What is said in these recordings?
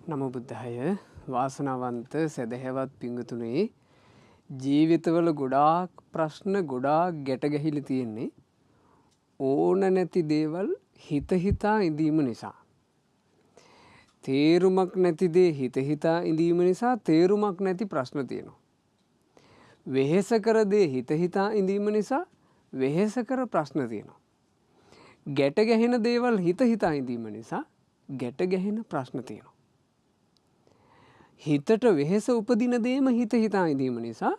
නමෝ බුද්ධාය වාසනාවන්ත සදහැවත් පිංගුතුනේ ජීවිතවල ගොඩාක් ප්‍රශ්න ගොඩාක් ගැට ගැහිලි තියෙන්නේ ඕන නැති දේවල් හිත හිතා ඉඳීම නිසා. තේරුමක් නැති දේ හිත හිතා ඉඳීම නිසා තේරුමක් නැති ප්‍රශ්න තියෙනවා. වෙහෙස කර දේ හිත හිතා ඉඳීම නිසා වෙහෙස කර ප්‍රශ්න තියෙනවා. ගැට ගැහෙන දේවල් හිත හිතා ඉඳීම නිසා ගැට ගැහෙන ප්‍රශ්න තියෙනවා. හිතට වෙහෙස උපදින දේම හිත හිතා ඉඳීම නිසා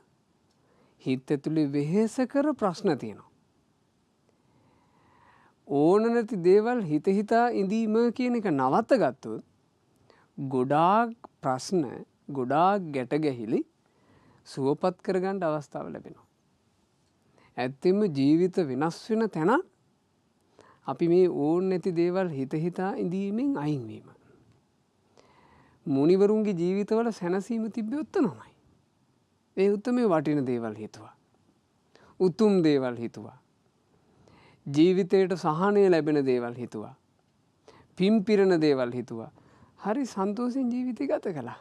හිත ඇතුලේ වෙහෙස කර ප්‍රශ්න තියෙනවා. ඕන නැති දේවල් හිත හිතා ඉඳීම කියන එක නවත්ත ගත්තොත් ගොඩාක් ප්‍රශ්න ගොඩාක් ගැට ගැහිලි සුවපත් කරගන්න අවස්ථාව ලැබෙනවා. ඇත්තෙම ජීවිත වෙනස් වෙන තැන අපි මේ ඕන නැති දේවල් හිත හිතා ඉඳීමෙන් අයින් වීම. මුනිවරුන්ගේ ජීවිතවල සැනසීම තිබ්බේ උත්තමයි. ඒ උත්තමේ වටින දේවල් හිතුවා. උතුම් දේවල් හිතුවා. ජීවිතයට සහනය ලැබෙන දේවල් හිතුවා. පිම්පිරණ දේවල් හිතුවා. හරි සන්තෝෂෙන් ජීවිතය ගත කළා.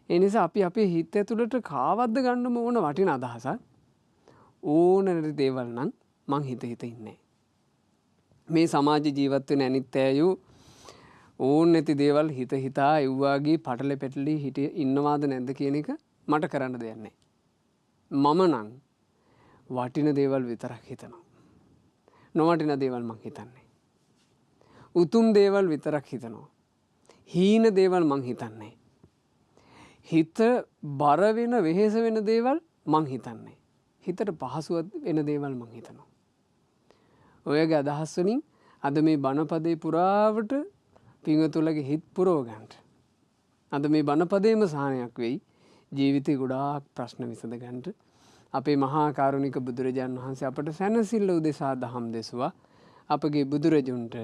ඒ නිසා අපි අපේ හිත ඇතුළට කාවද්ද ගන්නම ඕන වටින අදහසක් ඕන නැති දේවල් නම් මං හිත ඉන්නේ. මේ සමාජ ජීවත් වෙන අනිත් අයයෝ ඕන නැති දේවල් හිත හිතා එව්වාගේ පටල පැටලි හිටිය ඉන්නවාද නැද්ද කියන එක මට කරන්න දෙයක් නැහැ. මම නම් වටින දේවල් විතරක් හිතනවා. නොවටින දේවල් මං හිතන්නේ. උතුම් දේවල් විතරක් හිතනවා. හීන දේවල් මං හිතන්නේ. හිත බර වෙන වෙහෙස වෙන දේවල් මං හිතන්නේ. හිතට පහසුව වෙන දේවල් මං හිතනවා. ඔයගේ අදහස් වලින් අද මේ බණපදේ පුරාවට පිංගතුලගේ හිත පුරව ගන්නට. අද මේ බණපදේම සාහනයක් වෙයි ජීවිතේ ගොඩාක් ප්‍රශ්න විසඳ ගන්නට. අපේ මහා කරුණික බුදුරජාණන් වහන්සේ අපට සැනසෙල්ල උදෙසා දහම් දෙසුවා. අපගේ බුදුරජුන්ට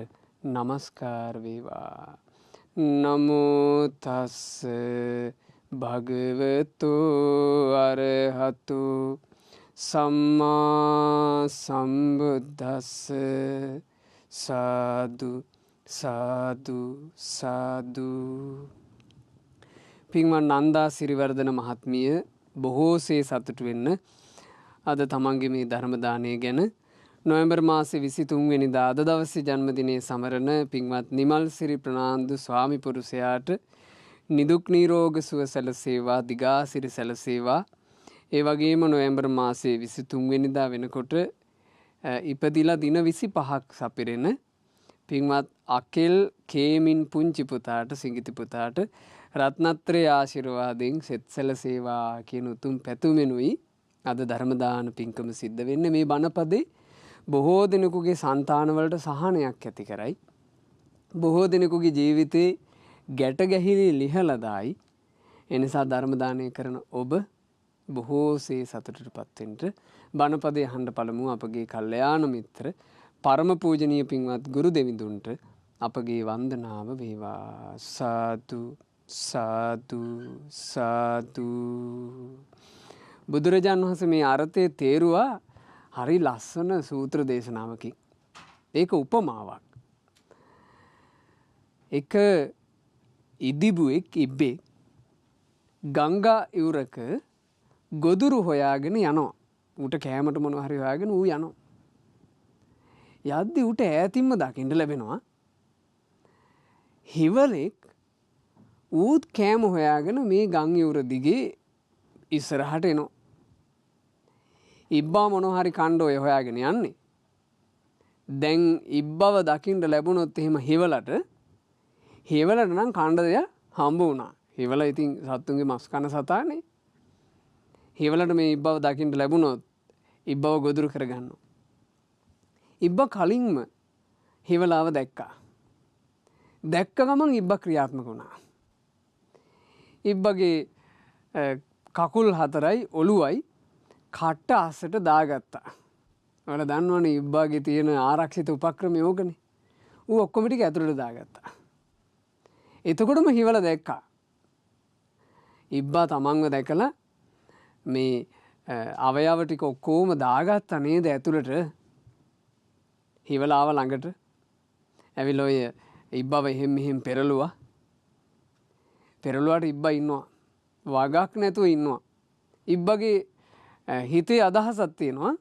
නමස්කාර වේවා. නමෝ තස් භගවතු අරහතු සම්මා සම්බුද්දස්ස සාදු සාදු සාදු. පින්වත් නන්දා සිරිවර්ධන මහත්මිය බොහෝසේ සතුටු වෙන්න අද තමන්ගේ මේ ධර්ම දානය ගැන නොවැම්බර් මාසේ 23 වෙනිදා අද දවසේ ජන්මදිනයේ සමරන පින්වත් නිමල් සිරි ප්‍රනාන්දු ස්වාමි පුරුෂයාට නිදුක් නිරෝග සුව සැලසේවා දිගාසිරි සැලසේවා. ඒ වගේම නොවැම්බර් මාසේ 23 වෙනිදා වෙනකොට ඉපදිලා දින 25ක් සපිරෙන පින්වත් අකෙල් කේමින් පුංචි පුතාට සිඟිති පුතාට රත්නත්‍රය ආශිර්වාදයෙන් සෙත් සැලසේවා කියන උතුම් පැතුමෙනුයි අද ධර්ම දාන පින්කම සිද්ධ වෙන්නේ. මේ බණපදේ බොහෝ දිනකුගේ సంతානවලට සහනයක් ඇති කරයි. බොහෝ දිනකුගේ ජීවිතේ ගැට ගැහිලි ලිහලදායි. ඒ නිසා ධර්ම දානය කරන ඔබ බොහෝසේ සතුටටපත් වෙන්න බණපදේ අහන්න පළමුව අපගේ කල්යාණ මිත්‍ර පරම පූජනීය පින්වත් ගුරු දෙවිඳුන්ට අපගේ වන්දනාව වේවා. සාදු සාදු සාදු. බුදුරජාණන් වහන්සේ මේ අර්ථය තේරුවා හරි ලස්සන සූත්‍ර දේශනාවකින්. ඒක උපමාවක්. එක ඉදිබුවෙක් ඉබ්බෙක් ගංගා ඉවුරක ගොදුරු හොයාගෙන යනවා. ඌට කෑමට මොනවා හරි හොයාගෙන ඌ යනවා. යද්දි ඌට ඈතින්ම දකින්න ලැබෙනවා හිවලෙක් ඌත් කෑම හොයාගෙන මේ ගම් ඉවුර දිගේ ඉස්සරහට එනවා. ඉබ්බා මොනවා හරි කන්න ඔය හොයාගෙන යන්නේ. දැන් ඉබ්බව දකින්න ලැබුණොත් එහෙම හිවලට නම් කන්න දෙයක් හම්බ වුණා. හිවල ඉතින් සත්තුන්ගේ මස් කන සතානේ. හිවලට මේ ඉබ්බව දකින්න ලැබුණොත් ඉබ්බව ගොදුරු කරගන්නවා. ඉබ්බා කලින්ම හිවලාව දැක්කා. දැක්ක ගමන් ඉබ්බා ක්‍රියාත්මක වුණා. ඉබ්බගේ කකුල් හතරයි ඔළුවයි කට්ට අස්සට දාගත්තා. ඔයාලා දන්නවනේ ඉබ්බාගේ තියෙන ආරක්ෂිත උපක්‍රමය ඕකනේ. ඌ ඔක්කොම ටික ඇතුළට දාගත්තා. එතකොටම හිවලා දැක්කා. ඉබ්බා තමන්ව දැකලා මේ අවයව ටික ඔක්කොම දාගත්තා නේද ඇතුළට. හිවලාව ළඟට ඇවිල්ලා ඔය ඉබ්බව එහෙම මෙහෙම පෙරළුවා. පෙරළුවට ඉබ්බා ඉන්නවා. වගක් නැතුව ඉන්නවා. ඉබ්බගේ හිතේ අදහසක් තියෙනවා.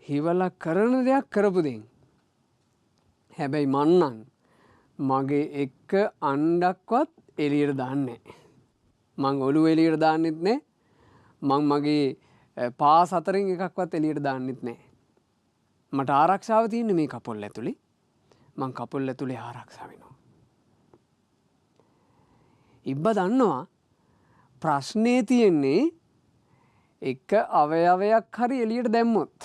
හිවලා කරන දෙයක් කරපු දෙයින්. හැබැයි මන්නම් මගේ එක අණ්ඩක්වත් එළියට දාන්නේ නැහැ. මං ඔළුව එළියට දාන්නෙත් නැහැ. මං මගේ පාස් අතරින් එකක්වත් එළියට දාන්නෙත් නැහැ. මට ආරක්ෂාව තියෙන්නේ මේ කපොල් ඇතුලේ. මං කපොල් ඇතුලේ ආරක්ෂා වෙනවා. ඉබ්බා දන්නවා ප්‍රශ්නේ තියෙන්නේ එක අවයවයක් හරි එළියට දැම්මොත්.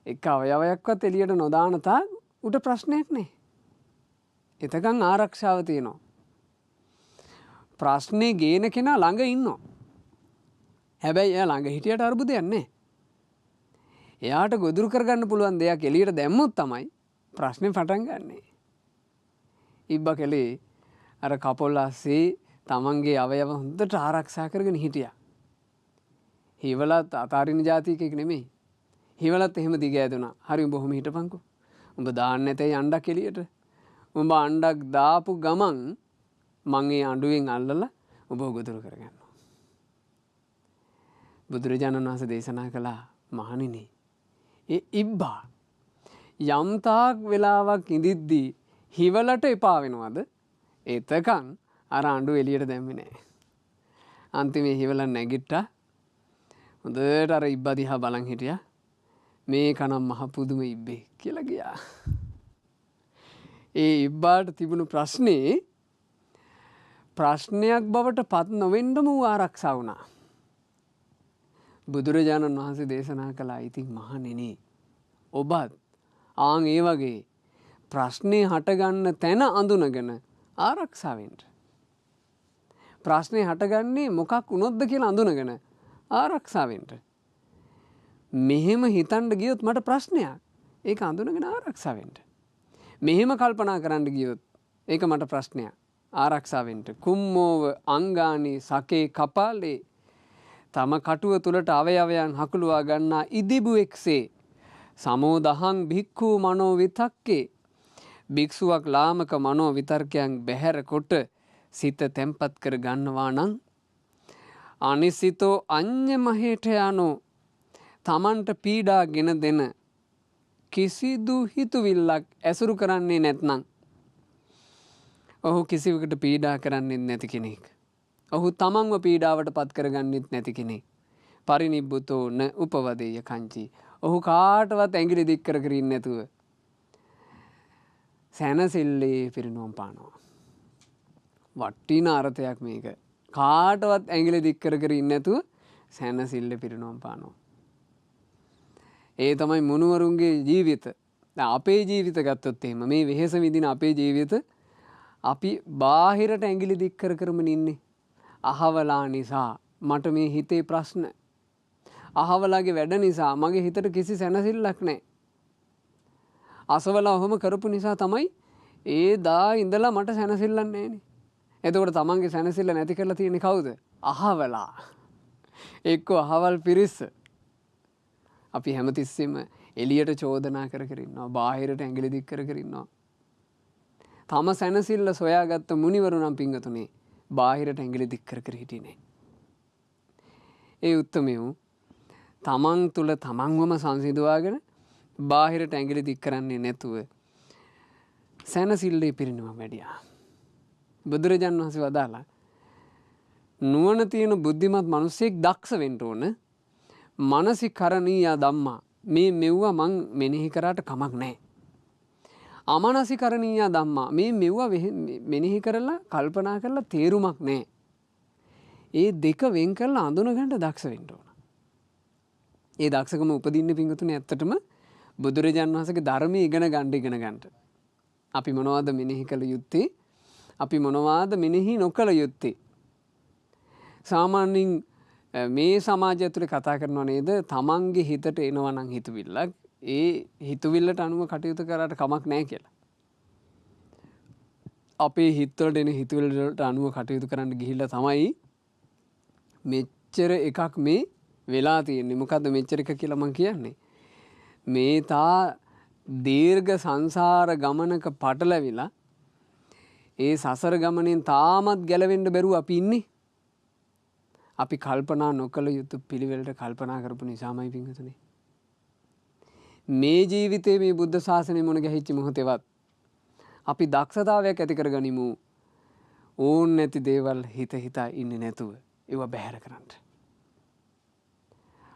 එක අවයවයක්වත් එළියට නොදාන තාක් උට ප්‍රශ්නයක් නැහැ. එතකන් ආරක්ෂාව තියෙනවා. ප්‍රශ්නේ ගේන කෙනා ළඟ ඉන්නවා. හැබැයි එයා ළඟ හිටියට අරුබුදයක් නැහැ. එයාට ගොදුරු කරගන්න පුළුවන් දෙයක් එළියට දැම්මොත් තමයි ප්‍රශ්නේ පටන් ගන්නෙ. ඉබ්බා කලේ අර කපොල් ASCII තමන්ගේ අවයව හොඳට ආරක්ෂා කරගෙන හිටියා. හිවලත් අතාරින ජාතිකෙක් නෙමෙයි. හිවලත් එහෙම දිග ඇදුනා. හරි උඹ ඔහොම හිටපන්කෝ. උඹ දාන්න නැතේ අණ්ඩක් එළියට. උඹ අණ්ඩක් දාපු ගමන් මං ඒ අඬුවෙන් අල්ලලා උඹ ගොදුරු කරගන්නවා. බුදුරජාණන් වහන්සේ දේශනා කළා මහණෙනි ඒ ඉබ්බා යම්තාක් වෙලාවක් ඉඳිද්දී හිවලට එපා වෙනවද? එතකන් අර අඬු එළියට දැම්මේ නැහැ. අන්තිමේ හිවල නැගිට්ටා. හොඳට අර ඉබ්බා දිහා බලන් හිටියා. මේකනම් මහ පුදුම ඉබ්බේ කියලා ගියා. ඒ ඉබ්බාට තිබුණු ප්‍රශ්නේ ප්‍රශ්නයක් බවට පත් නොවෙන්නම ඌ ආරක්ෂා වුණා. බුදුරජාණන් වහන්සේ දේශනා කළා ඉතින් මහණෙනි ඔබත් ආන් ඒ වගේ ප්‍රශ්නේ හටගන්න තැන අඳුනගෙන ආරක්ෂා වෙන්න. ප්‍රශ්නේ හටගන්නේ මොකක් වුණොත්ද කියලා අඳුනගෙන ආරක්ෂා වෙන්න. මෙහෙම හිතන්න ගියොත් මට ප්‍රශ්නයක්. ඒක අඳුනගෙන ආරක්ෂා වෙන්න. මෙහෙම කල්පනා කරන්න ගියොත් ඒක මට ප්‍රශ්නයක්. ආරක්ෂා වෙන්න. කුම්මෝව අංගානි සකේ කපාලේ තම කටුව තුලට අවයවයන් හකුලුවා ගන්නා ඉදිබුවෙක්සේ සමෝදහං භික්ඛු මනෝ විතක්කේ භික්ෂුවක් ලාමක මනෝ විතර්කයන් බැහැර කොට සිත තැම්පත් කර ගන්නවා නම් අනිසිතෝ අඤ්ඤ මහේට යනෝ තමන්ට පීඩා ගෙන දෙන කිසිදු හිතුවිල්ලක් ඇසුරු කරන්නේ නැත්නම් ඔහු කිසිවකට පීඩා කරන්නේ නැති කෙනෙක්. ඔහු තමන්ව පීඩාවට පත් කරගන්නෙත් නැති කෙනෙක්. පරිනිබ්බුතෝ න උපවදේය කංචි. ඔහු කාටවත් ඇඟිලි දික් කර කර ඉන්නේ නැතුව සැනසෙල්ලේ පිරිනුවම් පානවා. වටිනා අර්ථයක් මේක. කාටවත් ඇඟිලි දික් කර කර ඉන්නේ නැතුව සැනසෙල්ලේ පිරිනුවම් පානවා. ඒ තමයි මුනුවරුන්ගේ ජීවිත. අපේ ජීවිත ගත්තොත් එහෙම මේ වෙහෙස විඳින අපේ ජීවිත අපි බාහිරට ඇඟිලි දික් කර කරම ඉන්නේ. අහවලා නිසා මට මේ හිතේ ප්‍රශ්න. අහවලාගේ වැඩ නිසා මගේ හිතට කිසි සැනසෙල්ලක් නැහැ. අසවලා ඔහොම කරපු නිසා තමයි ඒ දා ඉඳලා මට සැනසෙල්ලක් නැහැනේ. එතකොට තමන්ගේ සැනසෙල්ල නැති කරලා තියෙන්නේ කවුද? අහවලා. එක්ක අහවල් පිරිස. අපි හැමතිස්සෙම එළියට චෝදනා කර කර ඉන්නවා. බාහිරට ඇඟිලි දික් කර කර ඉන්නවා. තම සැනසෙල්ල සොයාගත්ත මුනිවරු නම් පිංගතුනේ බාහිරට ඇඟිලි දික් කර කර හිටියේ නෑ. ඒ උත්තමයෝ තමන් තුළ තමන්වම සංසිඳවාගෙන බාහිරට ඇඟිලි දික් කරන්නේ නැතුව සැනසෙල්ලේ පිරිනවම් වැඩියා. බුදුරජාණන් වහන්සේ වදාලා නුවණ තියෙන බුද්ධිමත් මිනිසෙක් දක්ෂ වෙන්න ඕන. මනසිකරණීය ධම්මා මේ මෙව්වා මං මෙනෙහි කරාට කමක් නැහැ. අමනසිකරණීය ධම්මා මේ මෙව්වා මෙනෙහි කරලා කල්පනා කරලා තේරුමක් නැහැ. ඒ දෙක වෙන් කරලා අඳුන ගන්න දක්ෂ වෙන්න ඕන. ඒ දක්ෂකම උපදින්න පිංගුතුනේ ඇත්තටම බුදුරජාණන් වහන්සේගේ ධර්මයේ ඉගෙන ගන්න. අපි මොනවද මෙනෙහි කළ යුත්තේ? අපි මොනවද මෙනෙහි නොකළ යුත්තේ? සාමාන්‍යයෙන් මේ සමාජය තුළ කතා කරනවා නේද? තමන්ගේ හිතට එනවා නම් හිතවිල්ලක් ඒ හිතවිල්ලට අනුව කටයුතු කරාට කමක් නැහැ කියලා. අපේ හිතවලට එන හිතවිල්ලට අනුව කටයුතු කරන්න ගිහිල්ලා තමයි මෙච්චර එකක් මේ වෙලා තියෙන්නේ. මොකද්ද මෙච්චර එක කියලා මම කියන්නේ? මේ තා දීර්ඝ සංසාර ගමනක පටලැවිලා ඒ සසර ගමනෙන් තාමත් ගැලවෙන්න බැරුව අපි ඉන්නේ. අපි කල්පනා නොකළ යුතු පිළිවෙලට කල්පනා කරපු නිසාමයි පින්වතුනි. මේ ජීවිතේ මේ බුද්ධ ශාසනය මුණ ගැහිච්ච මොහොතේවත් අපි දක්ෂතාවයක් ඇති කරගනිමු. ඕන් නැති දේවල් හිතා ඉන්නේ නැතුව ඒවා බැහැර කරන්න.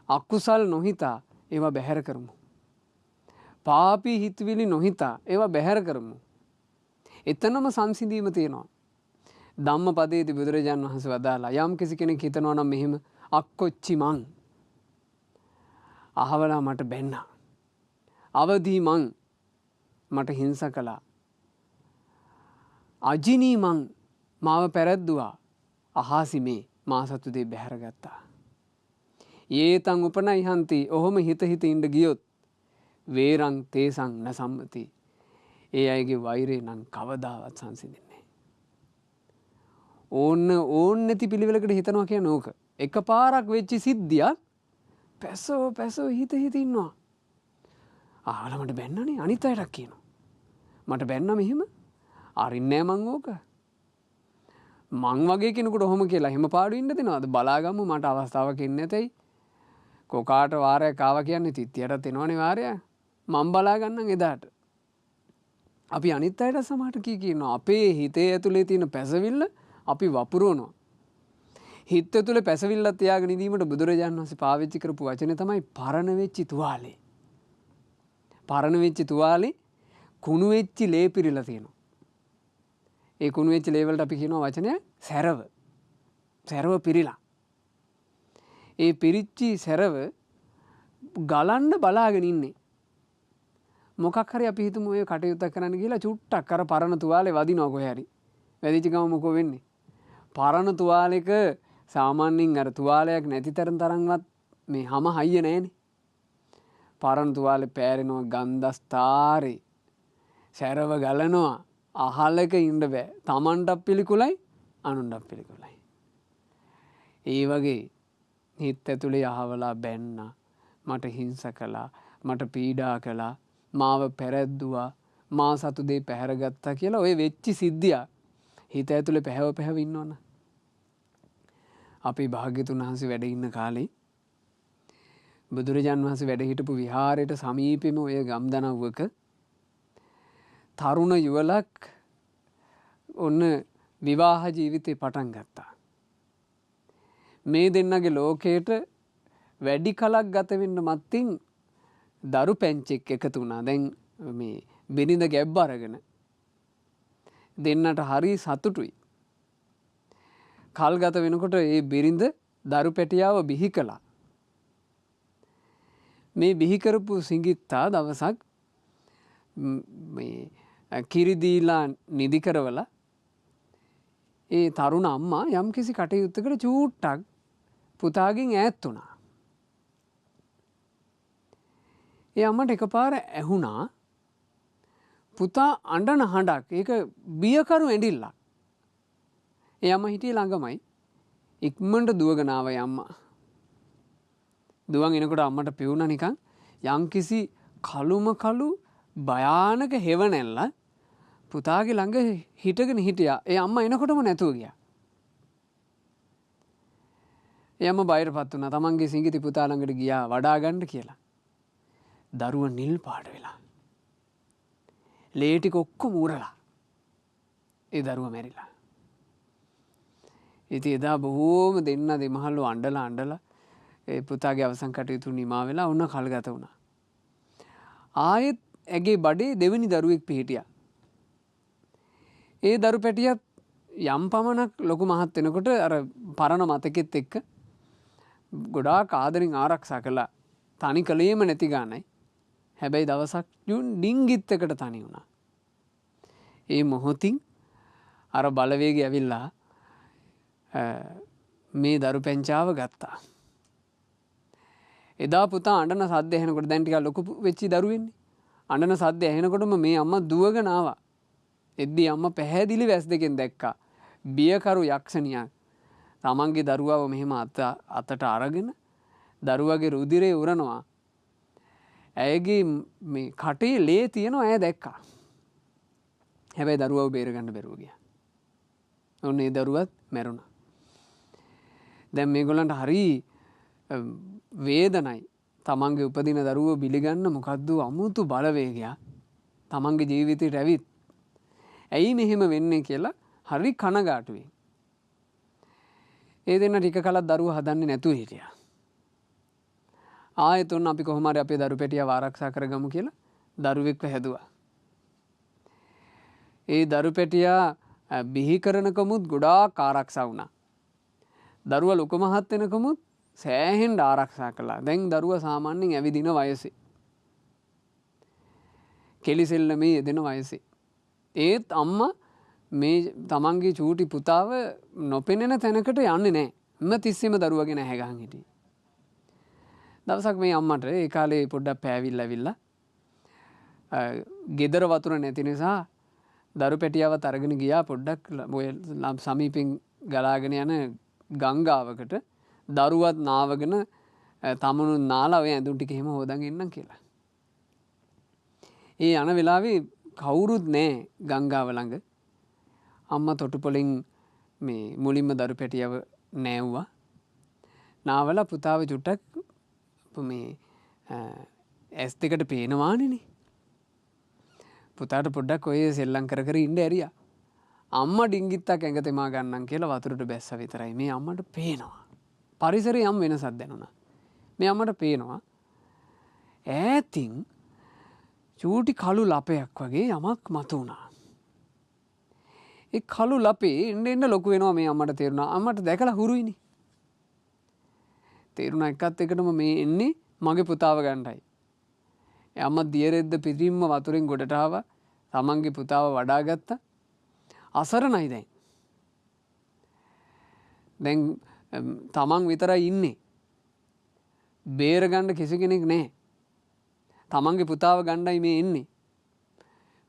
අකුසල් නොහිතා ඒවා බැහැර කරමු. පාපී හිතවිලි නොහිතා ඒවා බැහැර කරමු. එතනම සංසිඳීම තියෙනවා. ධම්මපදයේදී බුදුරජාණන් වහන්සේ වදාලා යම් කිසි කෙනෙක් හිතනවා නම් මෙහෙම අක්කොච්චි මං අහවලා මට බැන්නා. අවදී මං මට හිංසා කළා. අජිනී මං මාව පැරැද්දුවා. අහාසි මේ මා සතු දේ බැහැරගත්තා. ඒතං උපනයිහන්ති ඔහොම හිත ඉඳ ගියොත් වේරං තේසං න සම්මති. ඒ අයගේ වෛරේ නම් කවදාවත් සංසිඳෙන්නේ නැහැ. ඕන් නැති පිළිවෙලකට හිතනවා කියන ඕක. එකපාරක් වෙච්ච සිද්ධියක් පැසෝ හිත ඉන්නවා. ආවල මට බැන්නනේ අනිත් අයටත් කියනවා. මට බැන්න මෙහෙම අරින්නේ මං ඕක. මං වගේ කෙනෙකුට ඔහොම කියලා එහෙම පාඩු ඉන්න දෙනවද? බලාගමු මට අවස්ථාවක් එන්නේ නැතයි. කොකාට වාරයක් ආවා කියන්නේ තිත්තියටත් එනවනේ වාරය. මං බලා ගන්නම් එදාට. අපි අනිත් අයට සමහරට කියනවා අපේ හිතේ ඇතුලේ තියෙන පැසවිල්ල අපි වපුරවනවා. හිත ඇතුලේ පැසවිල්ල තියාගෙන ඉඳීමට බුදුරජාණන් වහන්සේ පාවිච්චි කරපු වචනේ තමයි පරණ වෙච්ච තුවාලේ. පරණ වෙච්ච තුවාලේ කුණු වෙච්ච ලේ පිරিলা තියෙනවා. ඒ කුණු වෙච්ච ලේ වලට අපි කියනවා වචනය සැරව. සැරව පිරিলা. ඒ පිරිච්චි සැරව ගලන්න බලාගෙන ඉන්නේ. මොකක් හරි අපි හිතමු ඔය කටයුත්තක් කරන්න ගිහලා චුට්ටක් අර පරණ තුවාලේ වදිනවා කොහේ හරි. වැදිච්ච ගම මොකෝ වෙන්නේ? පරණ තුවාලෙක සාමාන්‍යයෙන් අර තුවාලයක් නැති තරම්වත් මේ හැම හයිය නැහැනේ. පරණ තුවාලේ පෑරෙනවා ගන්ධස්තරේ. සැරව ගලනවා. අහලක ඉන්න බෑ. Tamanටත් පිළිකුලයි අනුන්ටත් පිළිකුලයි. ඒ වගේ හිත ඇතුලේ අහවලා බැන්නා. මට හිංසා කළා. මට පීඩා කළා. මාව පැරැද්දුවා. මා සතු දේ පැහැරගත්තා කියලා ඔය වෙච්ච සිද්ධිය හිත ඇතුලේ පැහැව ඉන්නවනේ. අපි භාග්‍යතුන් වහන්සේ වැඩ ඉන්න කාලේ බුදුරජාන් වහන්සේ වැඩ හිටපු විහාරයට සමීපෙම ඔය ගම්දනව්වක තරුණ යුවලක් ඔන්න විවාහ ජීවිතේ පටන් ගත්තා. මේ දෙන්නගේ ලෝකයට වැඩි කලක් ගත වෙන්න මත්තින් දරු පැංචෙක් එකතු වුණා. දැන් මේ බිරිඳ ගැබ්බ අරගෙන දෙන්නට හරි සතුටුයි. කල් ගත වෙනකොට ඒ බිරිඳ දරු පැටියාව බිහි කළා. මේ බිහි කරපු සිඟිත්තා දවසක් මේ කිරි දීලා නිදි කරවලා ඒ තරුණ අම්මා යම්කිසි කටයුත්තකට චූට්ටක් පුතාගෙන් ඈත් වුණා. ඒ අම්මට එකපාර ඇහුණා පුතා අඬන හඬක්. ඒක බියකරු ඇඬිල්ලක්. ඒ අම්මා හිටියේ ළඟමයි. ඉක්මනට දුවගෙන ආවා අම්මා. දුවන් එනකොට අම්මට පෙවුණා නිකන් යම්කිසි කළු භයානක හෙවණැල්ල පුතාගේ ළඟ හිටගෙන හිටියා. ඒ අම්මා එනකොටම නැතුව ගියා. ඒ අම්මා බයරපත් වුණා. තමන්ගේ සිඟිති පුතා ළඟට ගියා වඩා ගන්න කියලා. දරුවා නිල් පාට වෙලා. ලේ ටික ඔක්කොම උරලා. ඒ දරුවා මැරිලා. ඉතින් එදා බොහෝම දෙන්න දෙමහල්ලෝ අඬලා ඒ පුතාගේ අවසන් කටයුතු නිමා වෙලා උන කල්ගත වුණා. ආයෙත් ඇගේ බඩේ දෙවෙනි දරුවෙක් පිහිටියා. ඒ දරු පැටියත් යම් පමණක් ලොකු මහත් වෙනකොට අර පරණ මතකෙත් එක්ක ගොඩාක් ආදරෙන් ආරක්ෂා කළා. තනි කලේම නැති ගානයි. හැබැයි දවසක් ඩිංගිත් එකට තනි වුණා. ඒ මොහොතින් අර බලවේගය ඇවිල්ලා මේ දරු පැංචාව ගත්තා. එදා පුතා අඬන සද්ද ඇහෙනකොට දැන් ටිකක් ලොකු වෙච්චි දරුවෙන්නේ. අඬන සද්ද ඇහෙනකොටම මේ අම්මා දුවගෙන ආවා. එද්දී අම්මා පැහැදිලි වැස් දෙකෙන් දැක්කා. බියකරු යක්ෂණියක් තමන්ගේ දරුවාව මෙහෙම අතට අරගෙන දරුවගේ රුධිරේ උරනවා. ඇයගේ මේ කටේ ලේ තියෙනවා ඇය දැක්කා. හැබැයි දරුවව බේරගන්න බැරුව ගියා. ඔන්න ඒ දරුවත් මැරුණා. දැන් මේගොල්ලන්ට හරි වේදනයි. තමන්ගේ උපදින දරුවෝ පිළිගන්න මොකද්ද අමුතු බලවේගයක් තමන්ගේ ජීවිතේට ඇවිත්. ඇයි මෙහෙම වෙන්නේ කියලා හරි කනගාටුයි. ඒ දෙන්න ටික කලක් දරුවෝ හදන්නේ නැතුව හිටියා. ආයෙත් ඔන්න අපි කොහොම හරි අපේ දරු පැටියව ආරක්ෂා කරගමු කියලා දරුවෙක්ව හැදුවා. ඒ දරු පැටියා බිහි කරනකමුත් ගොඩාක් ආරක්ෂා වුණා. දරුවා ලොකු මහත් වෙනකමුත් සෑහෙන්න ආරක්ෂා කළා. දැන් දරුවා සාමාන්‍යයෙන් ඇවිදින වයසේ. කෙලිසෙල්ලමේ යෙදෙන වයසේ. ඒත් අම්මා මේ තමන්ගේ චූටි පුතාව නොපෙනෙන තැනකට යන්නේ නැහැ. හැම තිස්සෙම දරුවා ගැන ඇහැ ගහන් හිටියේ. දවසක් මේ අම්මට ඒ කාලේ පොඩ්ඩක් පෑවිල්ලා ඇවිල්ලා ගෙදර වතුර නැති නිසා දරු පැටියවත් අරගෙන ගියා පොඩ්ඩක් ඔය සමීපෙන් ගලාගෙන යන ගංගාවකට දරුවත් නාවගෙන තමනුත් නාලා ඔය ඇඳුම් ටික එහෙම හොදන් එන්නම් කියලා. ඒ යන වෙලාවේ කවුරුත් නැහැ ගංගාව ළඟ. අම්මා තොටුපොලින් මේ මුලින්ම දරු පැටියව නෑවුවා. නාවලා පුතාව චුට්ටක් මේ ඇස් දෙකට පේනවානේ. පුතාට පොඩ්ඩක් ඔය සෙල්ලම් කර කර ඉන්න ඇරියා. අම්මා ඩිංගිත්තක් ඇඟ තෙමා ගන්නම් කියලා වතුරට බැස්ස විතරයි. මේ අම්මට පේනවා. පරිසරයේ යම් වෙනසක් දැනුණා. මේ අම්මට පේනවා ඈතින් චූටි කළු ලපයක් වගේ යමක් මතු වුණා. ඒ කළු ලපේ එන්න එන්න ලොකු වෙනවා මේ අම්මට තේරුණා. අම්මට දැකලා හුරුයිනේ. තේරුණා එකත් එකටම මේ එන්නේ මගේ පුතාව ගන්නයි. ඒ අම්මා දියරෙද්ද පිටින්ම වතුරෙන් ගොඩට ආවා. තමන්ගේ පුතාව වඩා ගත්තා. අසරණයි දැන්. දැන් තමන් විතරයි ඉන්නේ. බේර ගන්න කිසි කෙනෙක් නැහැ. තමන්ගේ පුතාව ගණ්ඩයි මේ එන්නේ.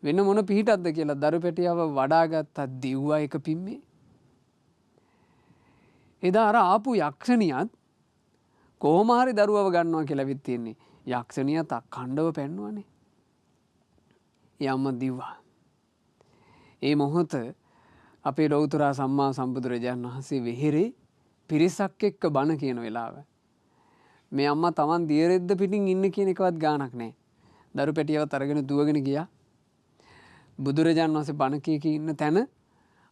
වෙන මොන පිහිටක්ද කියලා දරු පැටියව වඩා ගත්තා දිව්වා එක පිම්මේ. එදා අර ආපු යක්ෂණියත් කොහොම හරි දරුවව ගන්නවා කියලා විත් තියන්නේ. යක්ෂණියත් අඛණ්ඩව පැන්නුවනේ. ඒ අම්මා දිව්වා. ඒ මොහොත අපේ ලෞතර සම්මා සම්බුදුරජාණන් වහන්සේ වෙහෙරේ පිරිසක් එක්ක බණ කියන වෙලාව. මේ අම්මා Taman දියරෙද්ද පිටින් ඉන්න කියන එකවත් ගාණක් නැහැ. දරු පැටියවත් අරගෙන දුවගෙන ගියා. බුදුරජාණන් වහන්සේ බණ කී ඉන්න තැන